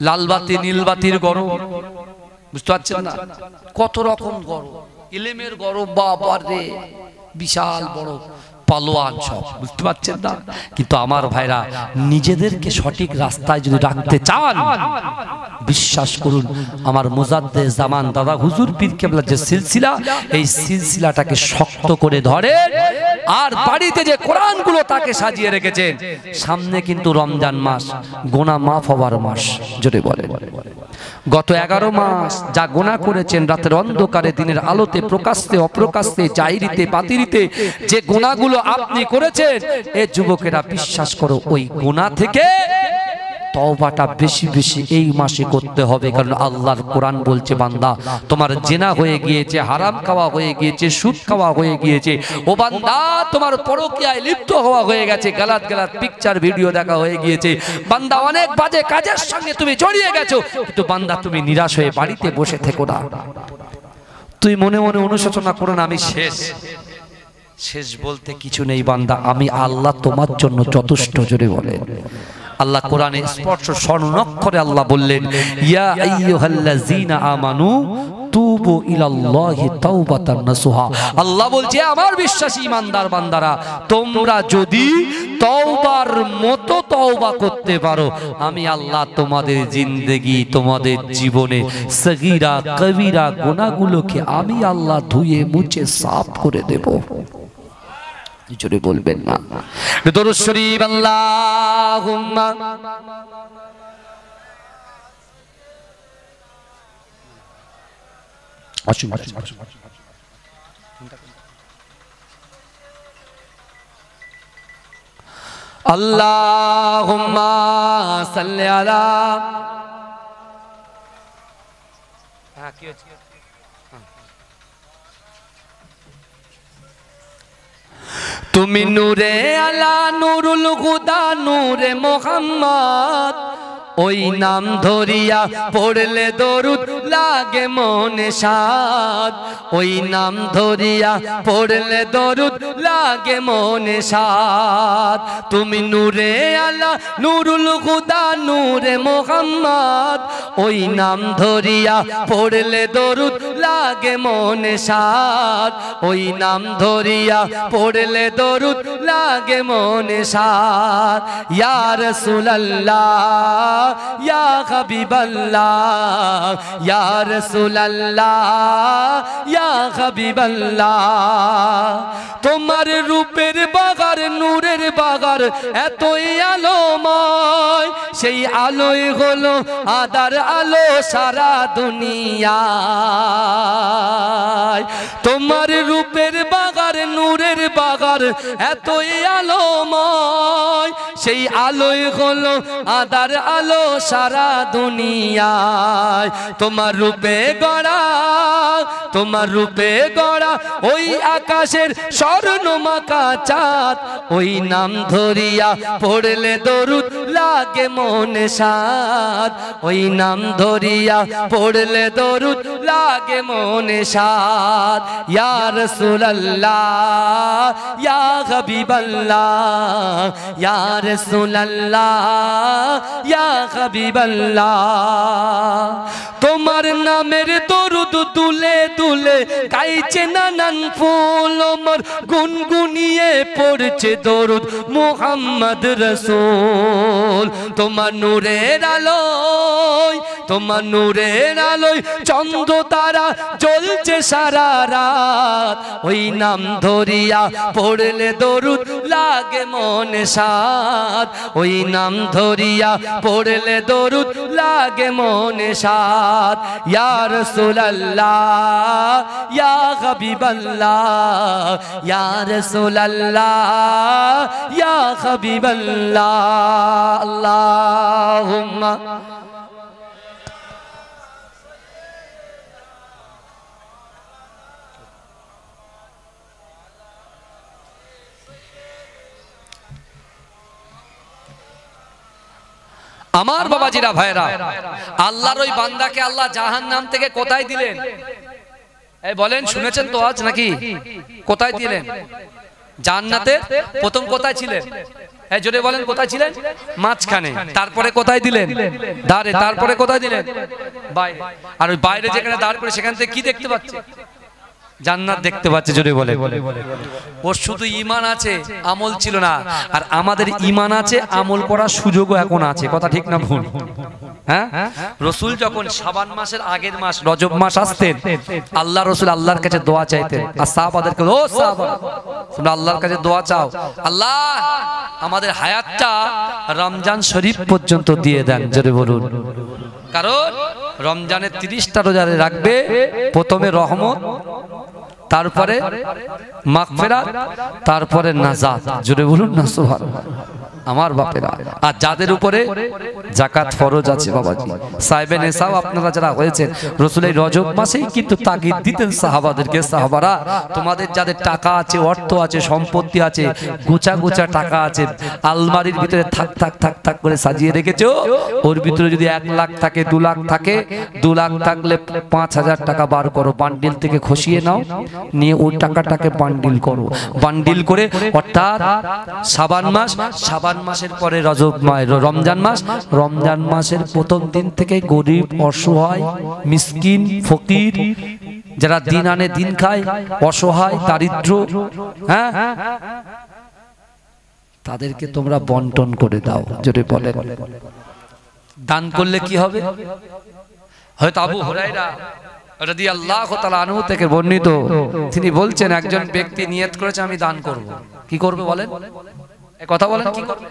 লালবাতি নীলবাতির গরম, বুঝতে পারছেন না, কত রকম গরম, ইলেমের গরম, বাবা রে বিশাল বড় পালোয়ান সব, বুঝতে পারছেন না। কিন্তু আমার ভাইরা নিজেদেরকে সঠিক রাস্তায় যদি রাখতে চান, বিশ্বাস করুন আমার মুজাদ্দেদ জামান দাদা হুজুর পীর কেবলার যে সিলসিলা, এই সিলসিলাটাকে শক্ত করে ধরে। আর বাড়িতে যে কোরআনগুলো তাকে সাজিয়ে রেখেছেন, সামনে কিন্তু রমজান মাস, গোনা মাফ হওয়ার মাস। জোরে বলে গত 11 মাস যা গুনাহ করেছেন, রাতের অন্ধকারে দিনের আলোতে, প্রকাশ্যে অপ্রকাশ্যে, জাহিরিতে বাতিরিতে যে গুনাহগুলো আপনি করেছেন, এ যুবকেরা বিশ্বাস করো ওই গুনাহ থেকে তওবাটা বেশি বেশি এই মাসে করতে হবে। কারণ আল্লাহর কোরআন বলছে বান্দা তোমার জেনা হয়ে গিয়েছে, হারাম খাওয়া হয়ে গিয়েছে, সুদ খাওয়া হয়ে গিয়েছে, ও বান্দা তোমার পরকীয়ায় লিপ্ত হওয়া হয়ে গেছে, গালাত গালাত পিকচার ভিডিও দেখা হয়ে গিয়েছে, বান্দা অনেক বাজে কাজের সঙ্গে তুমি জড়িয়ে গেছো। কিন্তু বান্দা তুমি নিরাশ হয়ে বাড়িতে বসে থেকো না, তুই মনে মনে অনুশোচনা করো না আমি শেষ। শেষ বলতে কিছু নেই বান্দা, আমি আল্লাহ তোমার জন্য যথেষ্ট। জোরে বলে আল্লাহ কোরআনে স্পষ্ট স্বর্ণাক্ষরে আল্লাহ বললেন, ইয়া আইয়ুহাল্লাযীনা আমানু তুবু ইলাল্লাহি তাওবাতান নাসুহা। আল্লাহ বলছে আমার বিশ্বাসী ঈমানদার বান্দারা, তোমরা যদি তওবার মতো তওবা করতে পারো, আমি আল্লাহ তোমাদের জিন্দেগি, তোমাদের জীবনে সগীরা কবিরা গুনাহগুলোকে আমি আল্লাহ ধুয়ে মুছে সাফ করে দেব। জোরে বলবেন না দরুদ শরীফ আল্লাহুম্মা আল্লাহুম্মা সাল্লি আলা। হ্যাঁ কি হচ্ছে? তুমি নূরে আলা নুরুল হুদা নূরে মুহাম্মদ, ওই নাম ধরিয়া পড়লে দরুদ লাগে মনে সাদ, ওই নাম ধরিয়া পড়লে দরুদ লাগে মনে সাদ। তুমি নূরে আলা নুরুল হুদা নূরে মুহাম্মদ, ওই নাম ধরিয়া পড়লে দরুদ লাগে মনে সাদ, ওই নাম ধরিয়া পড়লে দরুদ লাগে মনে সাদ। ইয়া রাসূলুল্লাহ ইয়া হাবিবাল্লাহ, ইয়া রাসূলুল্লাহ ইয়া হাবিবাল্লাহ, তোমার রূপের বাগার নূরের বাগার এতই আলোময়, সেই আলোয় হলো আদার আলো সারা দুনিয়ায়। তোমার রূপের বাগার নূরের বাগার এতই আলোময়, সেই আলোয় হলো আদার আলো সারা দুনিয়ায়। তোমার রূপে গড়া, তোমার রূপে গড়া ওই আকাশের স্বর্ণমাকা চাঁদ, ওই নাম ধরিয়া পড়লে দরুদ লাগে মনে সাদ, ওই নাম ধরিয়া পড়লে দরুদ লাগে মনে সাদ। ইয়া রাসূলুল্লাহ ইয়া হাবিবাল্লাহ ইয়া রাসূলুল্লাহ ইয়া হাবিবাল্লাহ। তোমার নামের দরুদ তুলে তুলে গাইছে নানান ফুল, ওমর গুনগুনিয়ে পড়ছে দরুদ মুহাম্মদ রাসূল। তোমার নূরের আলোয়, তোমার নূরের আলোয় চন্দ্র তারা জ্বলছে সারা রাত, ওই নাম ধরিয়া পড়লে দরুদ লাগে মনে সাদ, ওই নাম ধরিয়া পড়লে দরুদ লাগে মনে সাদ। ইয়া রাসূলুল্লাহ ইয়া হাবিবাল্লাহ ইয়া রাসূলুল্লাহ ইয়া হাবিবাল্লাহ। আল্লাহুম্মা আমার বাবাজিরা ভাইরা, আল্লাহর ওই বান্দাকে আল্লাহ জাহান্নাম থেকে কোথায় দিলেন? এই বলেন, শুনেছেন তো আজ নাকি? কোথায় দিলেন? জান্নাতে প্রথম কোথায় ছিলেন? এই জোরে বলেন, কোথায় ছিলেন? মাঝখানে। তারপরে কোথায় দিলেন? ধারে। তারপরে কোথায় দিলেন? বাইরে। আর ওই বাইরে যেখানে দাঁড় করে সেখান থেকে কি দেখতে পাচ্ছে? জান্নাত দেখতে পাচ্ছে। জোরে বলে। ওর শুধু ঈমান আছে, আমল ছিল না। আর আমাদের ঈমান আছে, আমল করার সুযোগও এখন আছে। কথা ঠিক না ভুল? হ্যাঁ, রাসূল যখন শাবান মাসের আগের মাস রজব মাস আসতেন, আল্লাহ রাসূল আল্লাহর কাছে দোয়া চাইতেন। আর সাহাবাদেরকে, ও সাহাবা, তোমরা আল্লাহর কাছে দোয়া চাও, আল্লাহ আমাদের হায়াতটা রমজান শরীফ পর্যন্ত দিয়ে দেন। জোরে বলুন। কারণ রমজানের 30টা রোজা রাখবে, প্রথমে রহমত, তারপরে মাগফিরাত, তারপরে নাজাত। জোরে বলুন না সুবহানাল্লাহ। আমার বাপেরা, আর যাদের উপরে যাকাত ফরজ আছে বাবাজি, সাহেবে নেশাও আপনারা যারা হয়েছেন, রাসূল এই রজব মাসেই কিন্তু তাগিদ দিতেন সাহাবাদেরকে, সাহাবারা তোমাদের যাদের টাকা আছে, অর্থ আছে, সম্পত্তি আছে, গোছা গোছা টাকা আছে, আলমারির ভিতরে থাক থাক থাক থাক করে সাজিয়ে রেখেছো, ওর ভিতরে যদি 1 লাখ থাকে, 2 লাখ থাকে, 2 লাখ থাকলে 5000 টাকা বার করো, বান্ডিল থেকে খসিয়ে নাও, নিয়ে ওই টাকাটাকে বান্ডিল করো। বান্ডিল করে, অর্থাৎ শাবান মাস, শাবান মাসের পরে রমজান মাস, রমজান মাসের প্রথম দিন থেকে গরিব, অসহায়, মিসকিন, ফকির, যারা দিন আনে দিন খায়, অসহায়, দারিদ্র, হ্যাঁ, তাদেরকে তোমরা বন্টন করে দাও। জোরে বলেন। দান করলে কি হবে? হয়তো আবু হুরায়রা রাদিয়াল্লাহু তাআলা আনহু থেকে বর্ণিত, তিনি বলছেন, একজন ব্যক্তি নিয়ত করেছে আমি দান করব। কি করবে বলেন? এই কথা বলেন, কি করবে?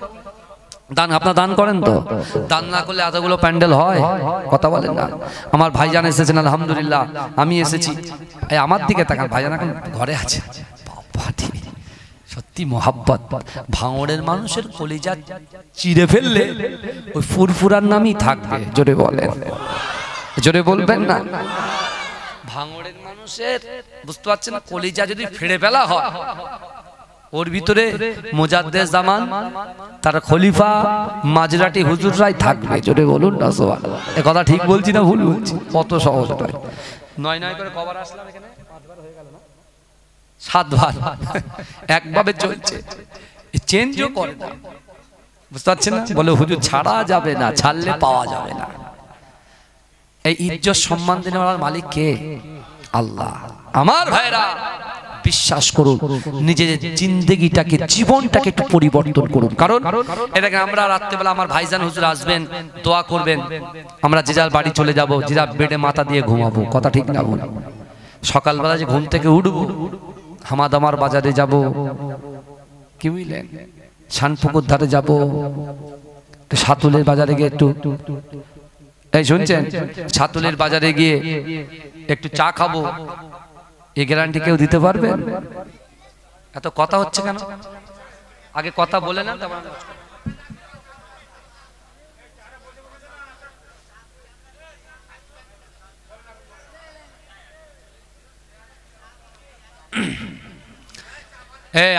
দান। আপনারা দান করেন তো? দান না করলে এতগুলো প্যান্ডেল হয়? কথা বলেন না। আমার ভাইজান এসেছেন, আলহামদুলিল্লাহ। আমি এসেছি, এই আমার দিকে তাকান, ভাইজান এখন ঘরে আছে। বাবা, সত্যি মোহাব্বত। ভাঙড়ের মানুষের কলিজা চিরে ফেললে ওই ফুরফুরার নামই থাকবে। জোরে বলেন, জোরে বলবেন না। ভাঙড়ের মানুষের, বুঝতে পারছেন, কলিজা যদি ফেড়ে ফেলা হয়, ওর ভিতরে মুজাদ্দেদ জামান, তার খলিফা, মাজরাটি হুজুররাই থাকবে। জোরে বলুন না সুবহানাল্লাহ। এই কথা ঠিক বলছি না ভুল বলছি? কত সহজ নয়। 9 করে কবার আসলাম এখানে? 5 বার হয়ে গেল না? 7 বার একভাবে চলছে, চেঞ্জও করে না। বুঝতে পারছেন না? বলে হুজুর ছাড়া যাবে না, ছাড়লে পাওয়া যাবে না। এই ইজ্জত সম্মান দেওয়ার মালিক কে? আল্লাহ। আমার ভাইরা, বিশ্বাস করুন, নিজের জিন্দেগিটাকে, জীবনটাকে একটু পরিবর্তন করুন। কারণ এটাকে আমরা রাত্রেবেলা আমার ভাইজান হুজুর আসবেন, দোয়া করবেন, আমরা যে যার বাড়ি চলে যাব, যে যার বেডে মাথা দিয়ে ঘুমাবো। কথা ঠিক না বল? সকালবেলা যে ঘুম থেকে উঠবো, হামাদামার বাজারে যাব, কি বুঝলেন, শানপুকুর ধারে যাব, সাতুলের বাজারে গিয়ে একটু, এই শুনছেন, সাতুলের বাজারে গিয়ে একটু চা খাবো, এই গ্যারান্টি কেউ দিতে পারবেন? এত কথা হচ্ছে কেন? আগে কথা বলে না।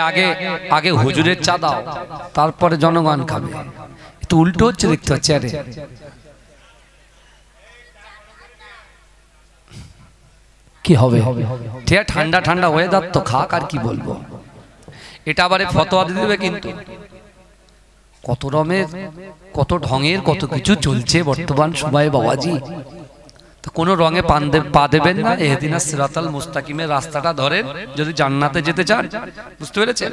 আগে আগে হুজুরের চা দাও, তারপরে জনগণ খাবে। তো উল্টো হচ্ছে, দেখতে হচ্ছে। আরে কি হবে? ঠিক ঠান্ডা ঠান্ডা ওয়েদার তো, খাক, আর কি বলবো। এটা আবার ফতোয়া দিয়ে দেবে কিন্তু। কত রমের কত ঢঙের কত কিছু চলছে বর্তমান সময়ে বাবাজি। তো কোনো রঙে পা দেবেন না, ইহদিনাস সিরাতাল মুস্তাকিমের রাস্তাটা ধরেন যদি জান্নাতে যেতে চান। বুঝতে পেরেছেন?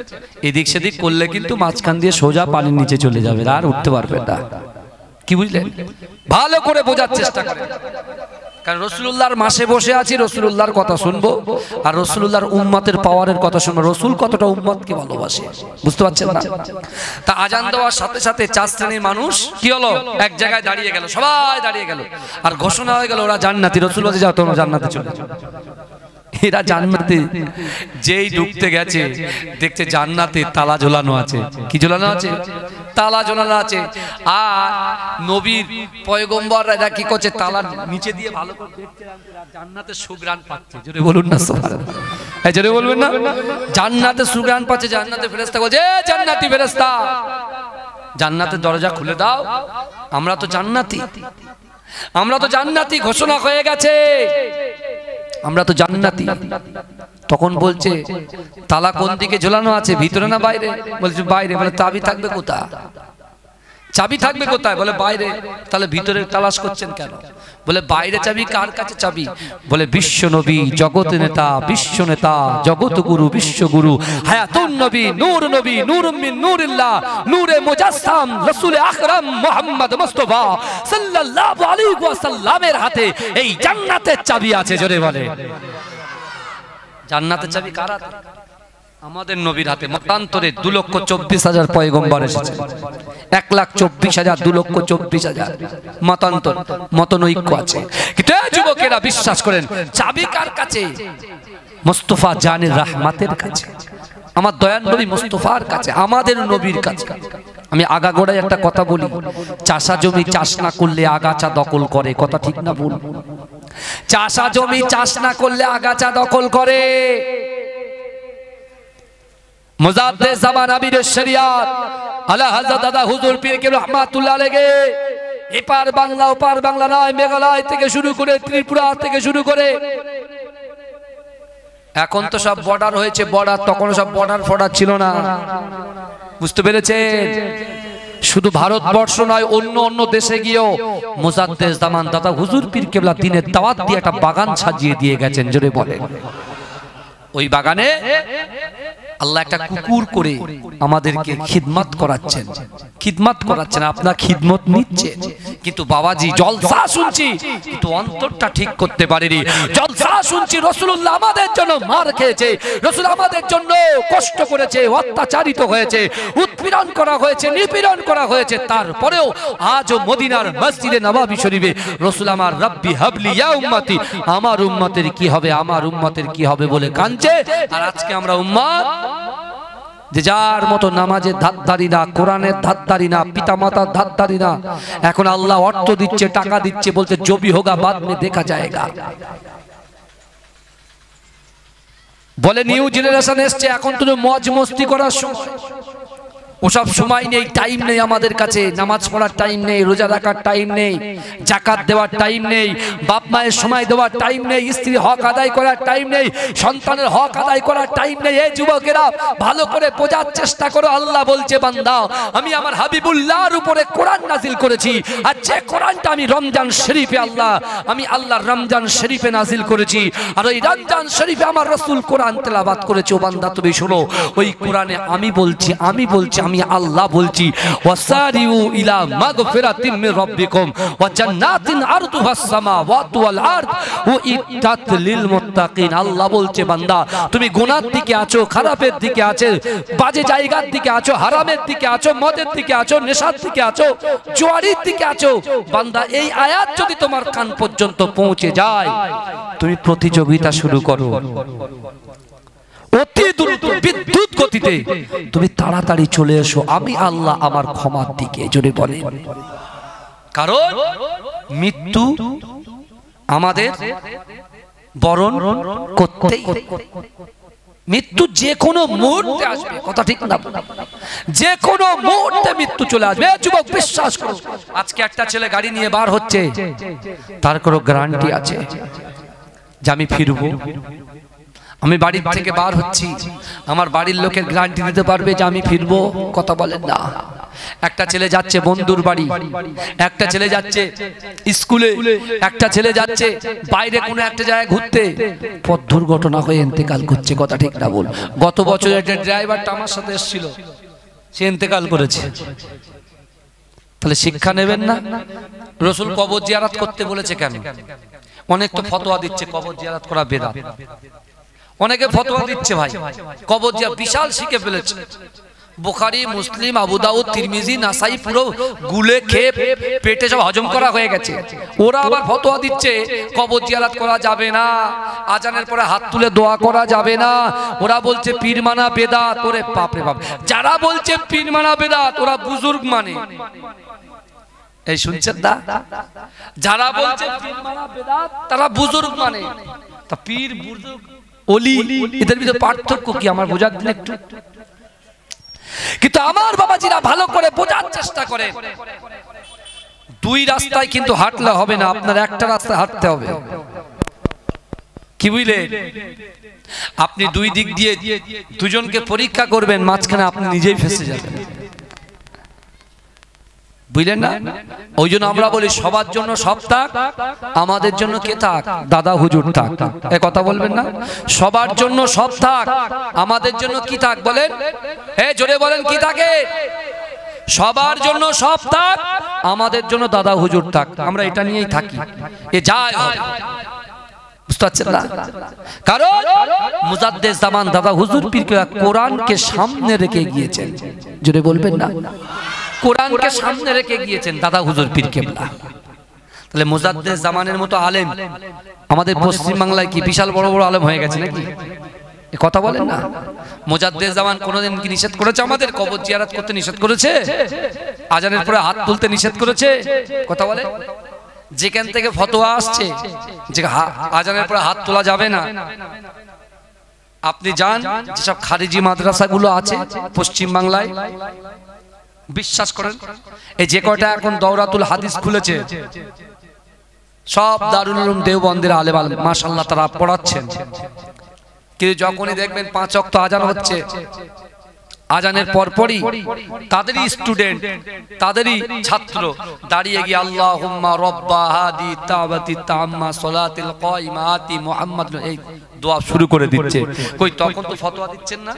এদিক সেদিক করলে কিন্তু মাঝখান দিয়ে সোজা পানির নিচে চলে যাবে, আর উঠতে পারবেন না। কি বুঝলেন? ভালো করে বোঝার চেষ্টা করেন। কারণ রাসূলুল্লাহর মাসে বসে আছি, রাসূলুল্লাহর কথা শুনবো আর রাসূলুল্লাহর উম্মতের পাওয়ারের কথা শুনবো। রাসূল কতটা উম্মতকে ভালোবাসে, বুঝতে পারছেন না? তা আজান দেওয়ার সাথে সাথে 4 শ্রেণীর মানুষ কি হলো, এক জায়গায় দাঁড়িয়ে গেল, সবাই দাঁড়িয়ে গেল আর ঘোষণা হয়ে গেল ওরা জান্নাতি। রাসূল বলে যাও তোমরা জান্নাতে চলে যাও। এরা জান্নাতে যেই ঢুকতে গেছে দেখছে জান্নাতে তালা ঝোলানো আছে। কি ঝোলানো আছে? তালা ঝোলানো আছে। আর নবীর পয়গম্বররা এরা কি করছে, তালার নিচে দিয়ে ভালো করে দেখছে আর জান্নাতে সুঘ্রাণ পাচ্ছে। জোরে বলুন না সুবহানাল্লাহ। এই জোরে বলবেন না? জান্নাতে সুঘ্রাণ পাচ্ছে। জান্নাতে ফেরেশতা বলছে, এ জান্নাতি ফেরেশতা, জান্নাতের দরজা খুলে দাও, আমরা তো জান্নাতি, আমরা তো জান্নাতি, ঘোষণা হয়ে গেছে আমরা তো জান্নাতি। তখন বলছে তালা কোন দিকে ঝোলানো আছে, ভিতরে না বাইরে? বলছে বাইরে। বলে চাবি থাকবে কোথায়? চাবি থাকবে কোথায়? বলে বাইরে। তাহলে ভিতরে তালাশ করছেন কেন? বলে বাইরে চাবি কার কাছে চাবি? বলে বিশ্ব নবী, জগৎ নেতা, বিশ্ব নেতা, জগৎ গুরু, বিশ্বগুরু, হায়াতুন নবী, নূর নবী, নূরুম মিন নূরিল্লাহ, নূরে মুজাসসাম, রাসূল আকরাম মুহাম্মদ মুস্তাফা সাল্লাল্লাহু আলাইহি ওয়াসাল্লামের হাতে এই জান্নাতের চাবি আছে। জোরে বলে। জান্নাতের চাবি কার হাতে? আমাদের নবীর হাতে। মতান্তরে 2,24,000 পয়গম্বর এসেছে, 1,24,000, 2,24,000 মতান্তর, মতনৈক্য আছে। কিন্তু যুবকেরা বিশ্বাস করেন চাবি কার কাছে? মুস্তাফা জানের রহমতের কাছে, আমার দয়ার নবী মুস্তাফার কাছে, আমাদের নবীর কাছে। আমি আগাগোড়ায় একটা কথা বলি, চাষা জমি চাষ না করলে আগাছা দখল করে। কথা ঠিক না ভুল? চাষা জমি চাষ না করলে আগাছা দখল করে। মুজাদ্দিদ জামান আমির শরিয়াত আলা হযরত দাদা হুজুর পীর কে রহমাতুল্লাহ আলাইহি, এপার বাংলা ওপার বাংলা নয়, মেঘালয় থেকে শুরু করে ত্রিপুরা থেকে শুরু করে, এখন তো সব বর্ডার হয়েছে। বর্ডার তখন সব বর্ডার ফর্ডার ছিল না। বুঝতে পেরেছেন? শুধু ভারতবর্ষ নয়, অন্য অন্য দেশে গিয়েও মুজাদ্দিদ জামান দাদা হুজুর পীর কেবলা দিনের দাওয়াত দিয়ে একটা বাগান সাজিয়ে দিয়ে গেছেন। জোরে বলে। ওই বাগানে আল্লাহ একটা কুকুর করে আমাদেরকে খিদমত করাচ্ছেন, খিদমত করাচ্ছেন, আপনার খিদমত নিচ্ছে। কিন্তু বাবাজি জলসা শুনছি কিন্তু অন্তরটা ঠিক করতে পারেনি। জলসা শুনছি রাসূলুল্লাহ আমাদের জন্য মার খেয়েছে, রাসূল আমাদের জন্য কষ্ট করেছে, অত্যাচারিত হয়েছে, উৎপীড়ন করা হয়েছে, নিপীড়ন করা হয়েছে। তারপরেও আজও মদিনার মসজিদে নববী শরীফে রাসূল আমার রব্বি হাবলি ইয়া উম্মতি, আমার উম্মতের কি হবে, আমার উম্মতের কি হবে বলে কাঁদছে। আর আজকে আমরা উম্মত যে যার মতো নামাজের ধারধারি না, কোরআনের ধারধারি না, পিতামাতার ধারধারি না। এখন আল্লাহ অর্থ দিচ্ছে, টাকা দিচ্ছে, বলতে জবি হোগা বাদ মে দেখা যায়গা। বলে নিউ জেনারেশন এসছে, এখন তুমি মজ মস্তি করার সময়। ওসব সময় নেই, টাইম নেই আমাদের কাছে। নামাজ পড়ার টাইম নেই, রোজা রাখার টাইম নেই, যাকাত দেওয়ার টাইম নেই, বাপ মায়ের সময় দেওয়ার টাইম নেই, স্ত্রীর হক আদায় করার টাইম নেই, সন্তানের হক আদায় করার টাইম নেই। এই যুবকেরা ভালো করে বোঝার চেষ্টা করো। আল্লাহ বলছে বান্দা আমি আমার হাবিবুল্লাহর উপরে কোরআন নাজিল করেছি, আর যে কোরআনটা আমি রমজান শরীফে আমি আল্লাহর রমজান শরীফে নাজিল করেছি, আর ওই রমজান শরীফে আমার রাসূল কোরআন তেলাওয়াত করেছে। ও বান্দা তুমি শোনো, ওই কোরআনে আমি বলছি আমি আল্লাহ বলছি ওয়াসারিউ ইলা মাগফিরাতিন মির রাব্বিকুম ওয়া জান্নাতিন আরদুহাস সামাওয়াতু ওয়াল আরদ উইদ্দাত লিল মুত্তাকিন। আল্লাহ বলছে বান্দা তুমি গুনার দিকে আছো, খারাপের দিকে আছো, বাজে জায়গার দিকে আছো, হারামের দিকে আছো, মদের দিকে আছো, নেশার দিকে আছো, জুয়ারির দিকে আছো। বান্দা এই আয়াত যদি তোমার কান পর্যন্ত পৌঁছে যায়, তুমি প্রতিযোগিতা শুরু করো অতি দ্রুত বিদ্যুৎ গতিতে, তুমি তাড়াতাড়ি চলে এসো আমি আল্লাহ আমার ক্ষমার দিকে। জোরে বলে। কারণ মৃত্যু আমাদের বরণ করতেই, মৃত্যু যে কোনো মুহূর্তে আসবে। কথা ঠিক না? যে কোনো মুহূর্তে মৃত্যু চলে আসবে। যুবক বিশ্বাস করো, আজকে একটা ছেলে গাড়ি নিয়ে বার হচ্ছে, তার কোনো গ্যারান্টি আছে যে আমি ফিরবো? আমি বাড়ির থেকে বার হচ্ছি, আমার বাড়ির লোকের গ্যারান্টি দিতে পারবে যে আমি ফিরবো? কথা বলেন না। একটা ছেলে যাচ্ছে বন্ধুর বাড়ি, একটা ছেলে যাচ্ছে স্কুলে, একটা ছেলে যাচ্ছে বাইরে কোনো একটা জায়গায় ঘুরতে, পথ দুর্ঘটনা হয়ে ইন্তেকাল করছে। কথা ঠিক না বল? গত বছর একটা ড্রাইভারটা আমার সাথে এসেছিল, সে ইন্তেকাল করেছে। তাহলে শিক্ষা নেবেন না? রাসূল কবর জিয়ারত করতে বলেছে কেন? অনেক তো ফতোয়া দিচ্ছে কবর জিয়ারত করা বেদাত, অনেকে ফতোয়া দিচ্ছে ভাই কবর জিয়ারত বিশাল শিখে ফেলেছে। বুখারী, মুসলিম, আবু দাউদ, তিরমিজি, নাসাই পুরো গুলে খেয়ে পেটে সব হজম করা হয়ে গেছে। ওরা আবার ফতোয়া দিচ্ছে কবর জিয়ারত করা যাবে না, আজানের পরে হাত তুলে দোয়া করা যাবে না। ওরা বলছে পীর মানা বেদাত। ওরে বাপ রে বাপ, যারা বলছে পীর মানা বেদাত ওরা বুজুর্গ মানে। এই শুনছেন না? যারা বলছে পীর মানা বেদাত তারা বুজুর্গ মানে। তা পীর, বুজুর্গ, ওলি এদের ভিতরে পার্থক্য কি আমার বোঝার দিন একটু? কিন্তু আমার বাবাজিরা ভালো করে বোঝার চেষ্টা করে, দুই রাস্তায় কিন্তু হাঁটলে হবে না, আপনার একটা রাস্তায় হাঁটতে হবে। কি বুঝলেন? আপনি দুই দিক দিয়ে দুজনকে পরীক্ষা করবেন, মাঝখানে আপনি নিজেই ফেঁসে যাবেন। বুঝলেন না? ওই জন্য আমরা বলি সবার জন্য সব থাক, আমাদের জন্য কে থাক? দাদা হুজুর থাক। এ কথা বলবেন না? সবার জন্য সব থাক, আমাদের জন্য কি থাক বলেন? হ্যাঁ জোরে বলেন, কি থাকে? সবার জন্য সব থাক, আমাদের জন্য দাদা হুজুর থাক। আমরা এটা নিয়েই থাকি, এ যায় হবে। বুঝতে পারছেন না? কারণ মুজাদ্দেদ জামান দাদা হুজুর পীর কোরআনকে সামনে রেখে গিয়েছেন। জোরে বলবেন না? কোরআনকে সামনে রেখে গিয়েছেন দাদা হুজুর পীর কেবলা। তাহলে মুজাদ্দেদ জামানের মতো আলেম আমাদের পশ্চিম বাংলায় কি বিশাল বড় বড় আলেম হয়ে গেছে নাকি? এ কথা বলেন না। মুজাদ্দেদ জামান কোনোদিন কি নিষেধ করেছে আমাদের? কবর জিয়ারত করতে নিষেধ করেছে? আজানের পরে হাত তুলতে নিষেধ করেছে? কথা বলে? যেখান থেকে ফতোয়া আসছে যে আজানের পরে হাত তোলা যাবে না, আপনি যান যেসব খারিজি মাদ্রাসাগুলো আছে পশ্চিম বাংলায়, বিশ্বাস করেন এই যে কয়টা এখন দাওরাতুল হাদিস খুলেছে, সব দারুল উলুম দেওবন্দের আলেম আলেম মাশাআল্লাহ তারা পড়াচ্ছেন। কিন্তু যখনই দেখবেন 5 ওয়াক্ত আজান হচ্ছে, আজানের পরপরই তাদেরই স্টুডেন্ট, তাদেরই ছাত্র দাঁড়িয়ে গিয়ে আল্লাহুম্মা রব্বা হাদি তাওবাতি তাম্মা সলাতিল কাইমাতি মুহাম্মদ এই দোয়া শুরু করে দিচ্ছে। কই তখন তো ফতোয়া দিচ্ছেন না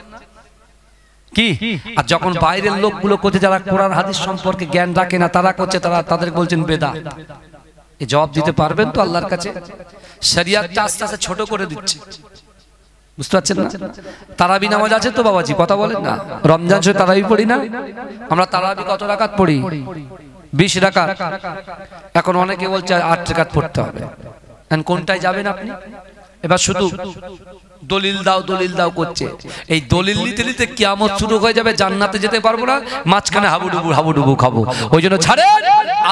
কি? আর যখন বাইরের লোকগুলো করছে, যারা কোরআন হাদিস সম্পর্কে জ্ঞান রাখে না, তারা করছে, তাদের বলছেন বেদাত। এই জবাব দিতে পারবেন তো আল্লাহর কাছে? শরিয়াতটা আস্তে আস্তে ছোট করে দিচ্ছে। বুঝতে পারছেন না? তারাবি নামাজ আছে তো বাবাজি, কথা বলেন না? রমজান শরীফ তারাবি পড়ি না আমরা? তারাবি কত রাকাত পড়ি? 20 রাকাত। এখন অনেকে বলছে 8 রাকাত পড়তে হবে। কোনটায় যাবেন আপনি? এবার শুধু দলিল দাও দলিল দাও করছে। এই দলিল নিতে নিতে কিয়ামত শুরু হয়ে যাবে, জান্নাতে যেতে পারবো না, মাঝখানে হাবুডুবু খাবো। ওই জন্য ছাড়েন।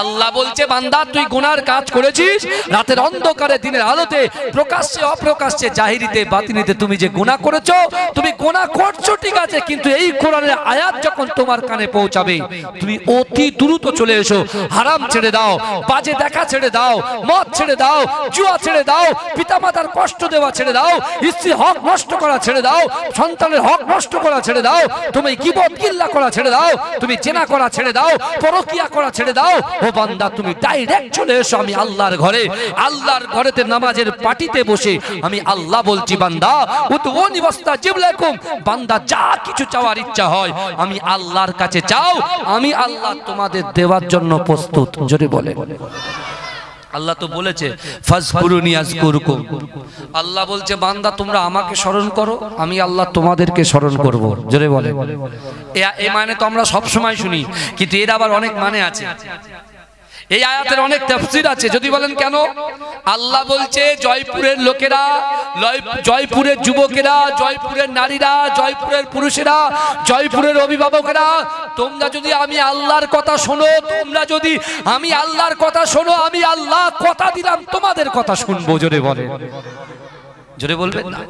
আল্লাহ বলছে বান্দা তুই গুনার কাজ করেছিস, রাতের অন্ধকারে দিনের আলোতে, প্রকাশ্যে অপ্রকাশ্যে, জাহিরিতে বাতিনিতে তুমি যে গুনাহ করেছো, তুমি গুনাহ করছো ঠিক আছে, কিন্তু এই কোরআনের আয়াত যখন তোমার কানে পৌঁছাবে তুমি অতি দ্রুত চলে এসো, হারাম ছেড়ে দাও, বাজে দেখা ছেড়ে দাও, মদ ছেড়ে দাও, জুয়া ছেড়ে দাও, পিতামাতার কষ্ট দেওয়া ছেড়ে দাও, স্ত্রী হক নষ্ট করা ছেড়ে দাও, সন্তানের হক নষ্ট করা ছেড়ে দাও, তুমি গীবত গিল্লা করা ছেড়ে দাও, তুমি জেনা করা ছেড়ে দাও, পরকিয়া করা ছেড়ে দাও। ও বান্দা তুমি ডাইরেক্ট চলে এসো আমি আল্লাহর ঘরে, আল্লাহর ঘরেতে নামাজের পাটিতে বসে আমি আল্লাহ বলছি বান্দা উতুনি ওয়াস্তাজিব লাকুম, বান্দা যা কিছু চাওয়ার ইচ্ছা হয় আমি আল্লাহর কাছে চাও, আমি আল্লাহ তোমাদের দেওয়ার জন্য প্রস্তুত। জোরে বলে। আল্লাহ তো বলেছে ফাজকুরুনি আযকুরকুম। আল্লাহ বলছে বান্দা তোমরা আমাকে স্মরণ করো, আমি আল্লাহ তোমাদেরকে স্মরণ করব। জোরে বলে। এই মানে তো আমরা সব সময় শুনি, কিন্তু এর আবার অনেক মানে আছে। এই আয়াতের অনেক তাফসীর আছে। যদি বলেন কেন? আল্লাহ বলছে জয়পুরের লোকেরা, জয়পুরের যুবকেরা, জয়পুরের নারীরা, জয়পুরের পুরুষেরা, জয়পুরের অভিভাবকেরা, তোমরা যদি আমি আল্লাহর কথা শোনো, তোমরা যদি আমি আল্লাহর কথা শোনো, আমি আল্লাহ কথা দিলাম তোমাদের কথা শুনবো। জোরে বলে। জোরে বলবেন না?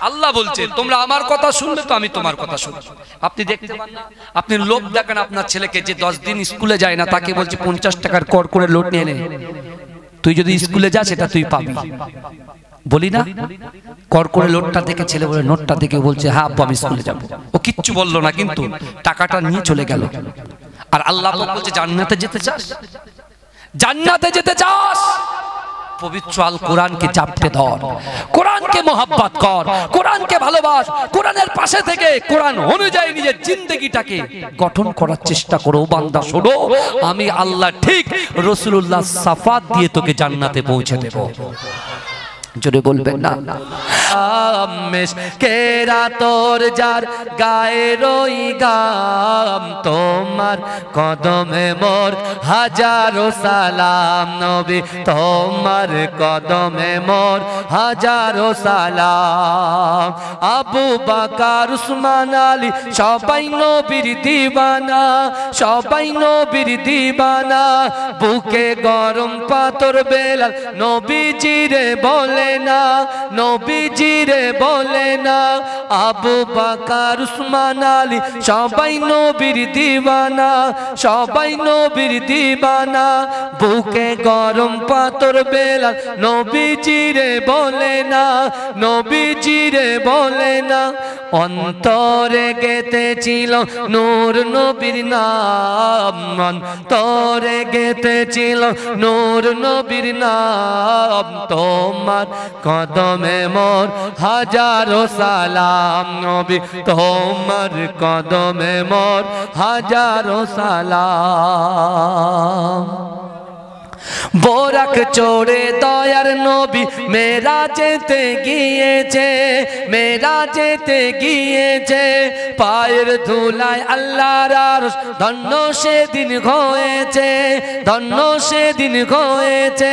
আল্লাহ বলছে তোমরা আমার কথা শুনবে তো আমি তোমার কথা শুনবো। আপনি দেখতে পান না, আপনি লোক দেখেন আপনার ছেলেকে যে 10 দিন স্কুলে যায় না, তাকে বলছে 50 টাকার কর করে লোট নিয়ে নে, তুই যদি স্কুলে যাস এটা তুই পাবি। বলি না, কর করে লোটটা দেখে ছেলে বলে, নোটটা দেখে বলছে হ্যাঁ আব্বু আমি স্কুলে যাব। ও কিচ্ছু বললো না, কিন্তু টাকাটা নিয়ে চলে গেল। আর আল্লাহ বলছে জান্নাতে যেতে চাস, জান্নাতে যেতে চাস, পবিত্র আল কোরআনকে চাপতে ধর, কোরআনকে মোহাব্বত কর, কোরআনকে ভালোবাস, কোরআনের পাশে থেকে কোরআন অনুযায়ী নিজের জিন্দেগিটাকে গঠন করার চেষ্টা করো। বান্দা শোনো, আমি আল্লাহ ঠিক রাসূলুল্লাহ সাফাত দিয়ে তোকে জান্নাতে পৌঁছে দেব। জোরে বলবেন না? কেরা তোর যার গায়ে রই গাম, তোমার কদমে মোর হাজারো সালাম। নবী তোমার কদমে মোর হাজারো সালাম। আবু বকর উসমান আলী সবাই নবীর দিবানা, সবাই নবীর দিবানা। বুকে গরম পাথর বেলাল নবীজিরে বলে না, নবীজিরে বলে না। আবু বকর উসমান আলী সবাই নবীর দিবানা, সবাই নবীর দিবানা। বুকে গরম পাথর বেলাল নবীজিরে বলে না, নবীজিরে বলে না। অন্তরে গেঁথেছিল নূর নবীর নাম, অন্তরে গেঁথেছিল নূর নবীর নাম। তোমার কদমে মোর হাজারো সালাম। নবী তোমার কদমে মোর হাজারো সালাম। বোরাক চড়ে দয়ার নবী মেরাজেতে গিয়েছে, মেরাজেতে গিয়েছে। পায়ের ধুলায় আল্লাহর আরশ ধন্য সেদিন হয়েছে, ধন্য সেদিন হয়েছে।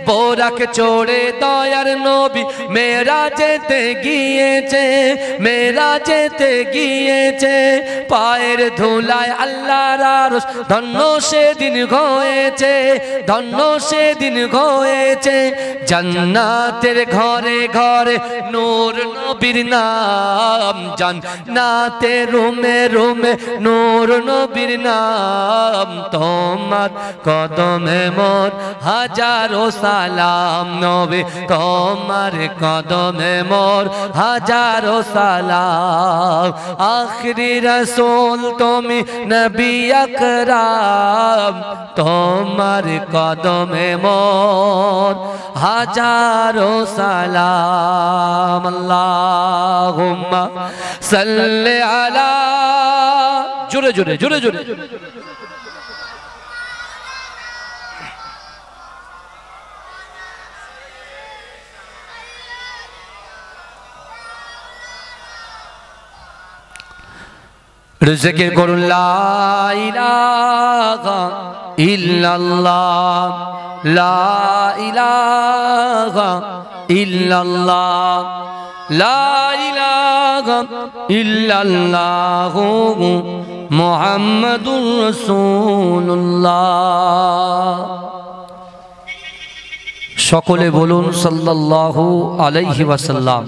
বোরাক চড়ে দয়ার নবী মেরাজেতে গিয়েছে, মেরাজেতে গিয়েছে। পায়ের ধুলায় আল্লাহর আরশ ধন্য সেদিন হয়েছে, ধন্য সেদিন হয়েছে। জান্নাতের ঘরে ঘরে নূর নবীর নাম, জান্নাতের রুমে রুমে নূর নবীর নাম। তোমার কদমে মোর হাজারো সালাম। নবী তোমার কদমে মোর হাজারো সালাম। আখরি রাসূল তুমি নবী আকরাম, তোমার কদমে মোর হাজারো সালাম। আল্লাহুম্মা সাল্লি আলা, জোরে জোরে জোরে জোরে। জিকির করুন লা ইলাহা ইল্লাল্লাহ, লা ইলাহা ইল্লাল্লাহ, লা ইলাহা ইল্লাল্লাহ মুহাম্মাদুর রাসূলুল্লাহ। সকলে বলুন সাল্লাল্লাহু আলাইহি ওয়াসাল্লাম।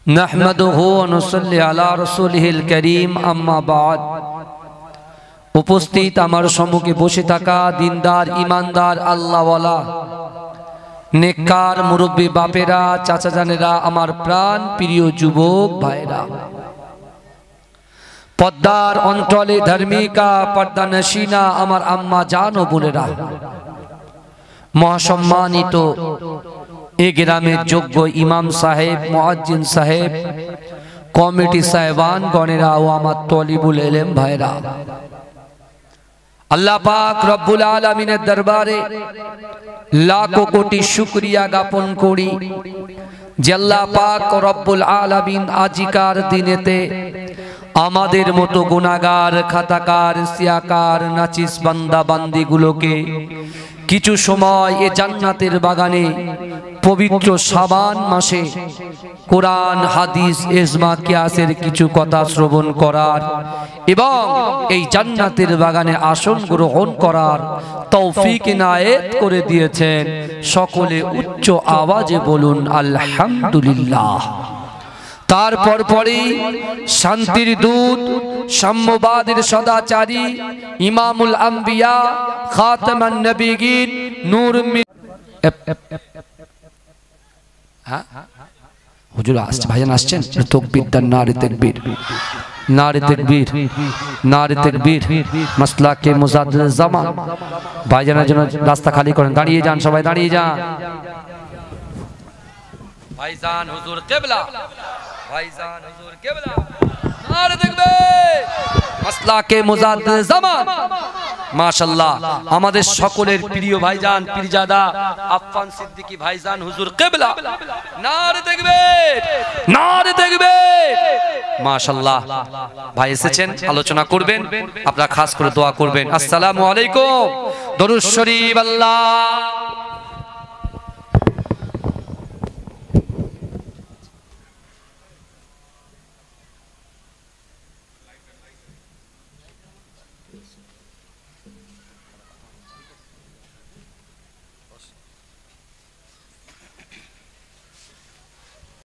নাহমাদুহু ওয়া নুসাল্লি আলা রাসূলিহিল কারীম, আম্মা বাদ। উপস্থিত আমার সম্মুখে বসে থাকা দিনদার ইমানদার আল্লাহওয়ালা নেককার মুরব্বী বাপেরা, চাচা জানেরা, আমার প্রাণ প্রিয় যুবক ভাইরা, পদ্মার অঞ্চলে ধার্মিকা পর্দা নশিনা আমার আম্মা জান ও বোনেরা, মহাসম্মানিত এ গ্রামের যোগ্য ইমাম সাহেব, মুয়াজ্জিন সাহেব, কমিটি সাহেবান গণেরা ও আমার তলিবুল ইলম ভাইরা, আল্লাহ পাক রব্বুল আলামিনের দরবারে লাখো কোটি শুকরিয়া জ্ঞাপন করি যে আল্লাহ পাক রব্বুল আলামিন আজিকার দিনেতে আমাদের মতো গুনাহগার, খাতাকার, সিয়াকার, নাচিস বান্দা বান্দিগুলোকে কিছু সময় এ জান্নাতের বাগানে পবিত্র শাবান মাসে কোরআন, হাদিস, ইজমা, কিয়াসের কিছু কথা শ্রবণ করার এবং এই জান্নাতের বাগানে আসন গ্রহণ করার তৌফিক ইনায়েত করে দিয়েছেন। সকলে উচ্চ আওয়াজে বলুন আলহামদুলিল্লাহ। তারপর পরেই শান্তির দূত, সাম্যবাদের সদাচারী, ইমামুল আম্বিয়া, খাতামান নবিয়্যিন, নূর হ্যাঁ হুজুর আসছে, ভাইজান আসছেন, তাকবীর দেন, নারে তাকবীর, নারে তাকবীর, নারে তাকবীর, মাসলাকে মুজাদ্দিদ জামান। ভাইজানের জন্য রাস্তা খালি করেন, দাঁড়িয়ে যান, সবাই দাঁড়িয়ে যান। ভাইজান হুজুর কিবলা, ভাইজান হুজুর কিবলা, নারে তাকবীর, মাসলাকে মুজাদ্দিদ জামান। মাশাআল্লাহ, আমাদের সকলের প্রিয় ভাইজান পীরজাদা আফফান সিদ্দিকী ভাইজান হুজুর কিবলা, নারে তাকবীর, নারে তাকবীর। মাশাআল্লাহ, ভাই এসেছেন, আলোচনা করবেন, আপনারা খাস করে দোয়া করবেন। আসসালামু আলাইকুম, দরুদ শরীফ। আল্লাহ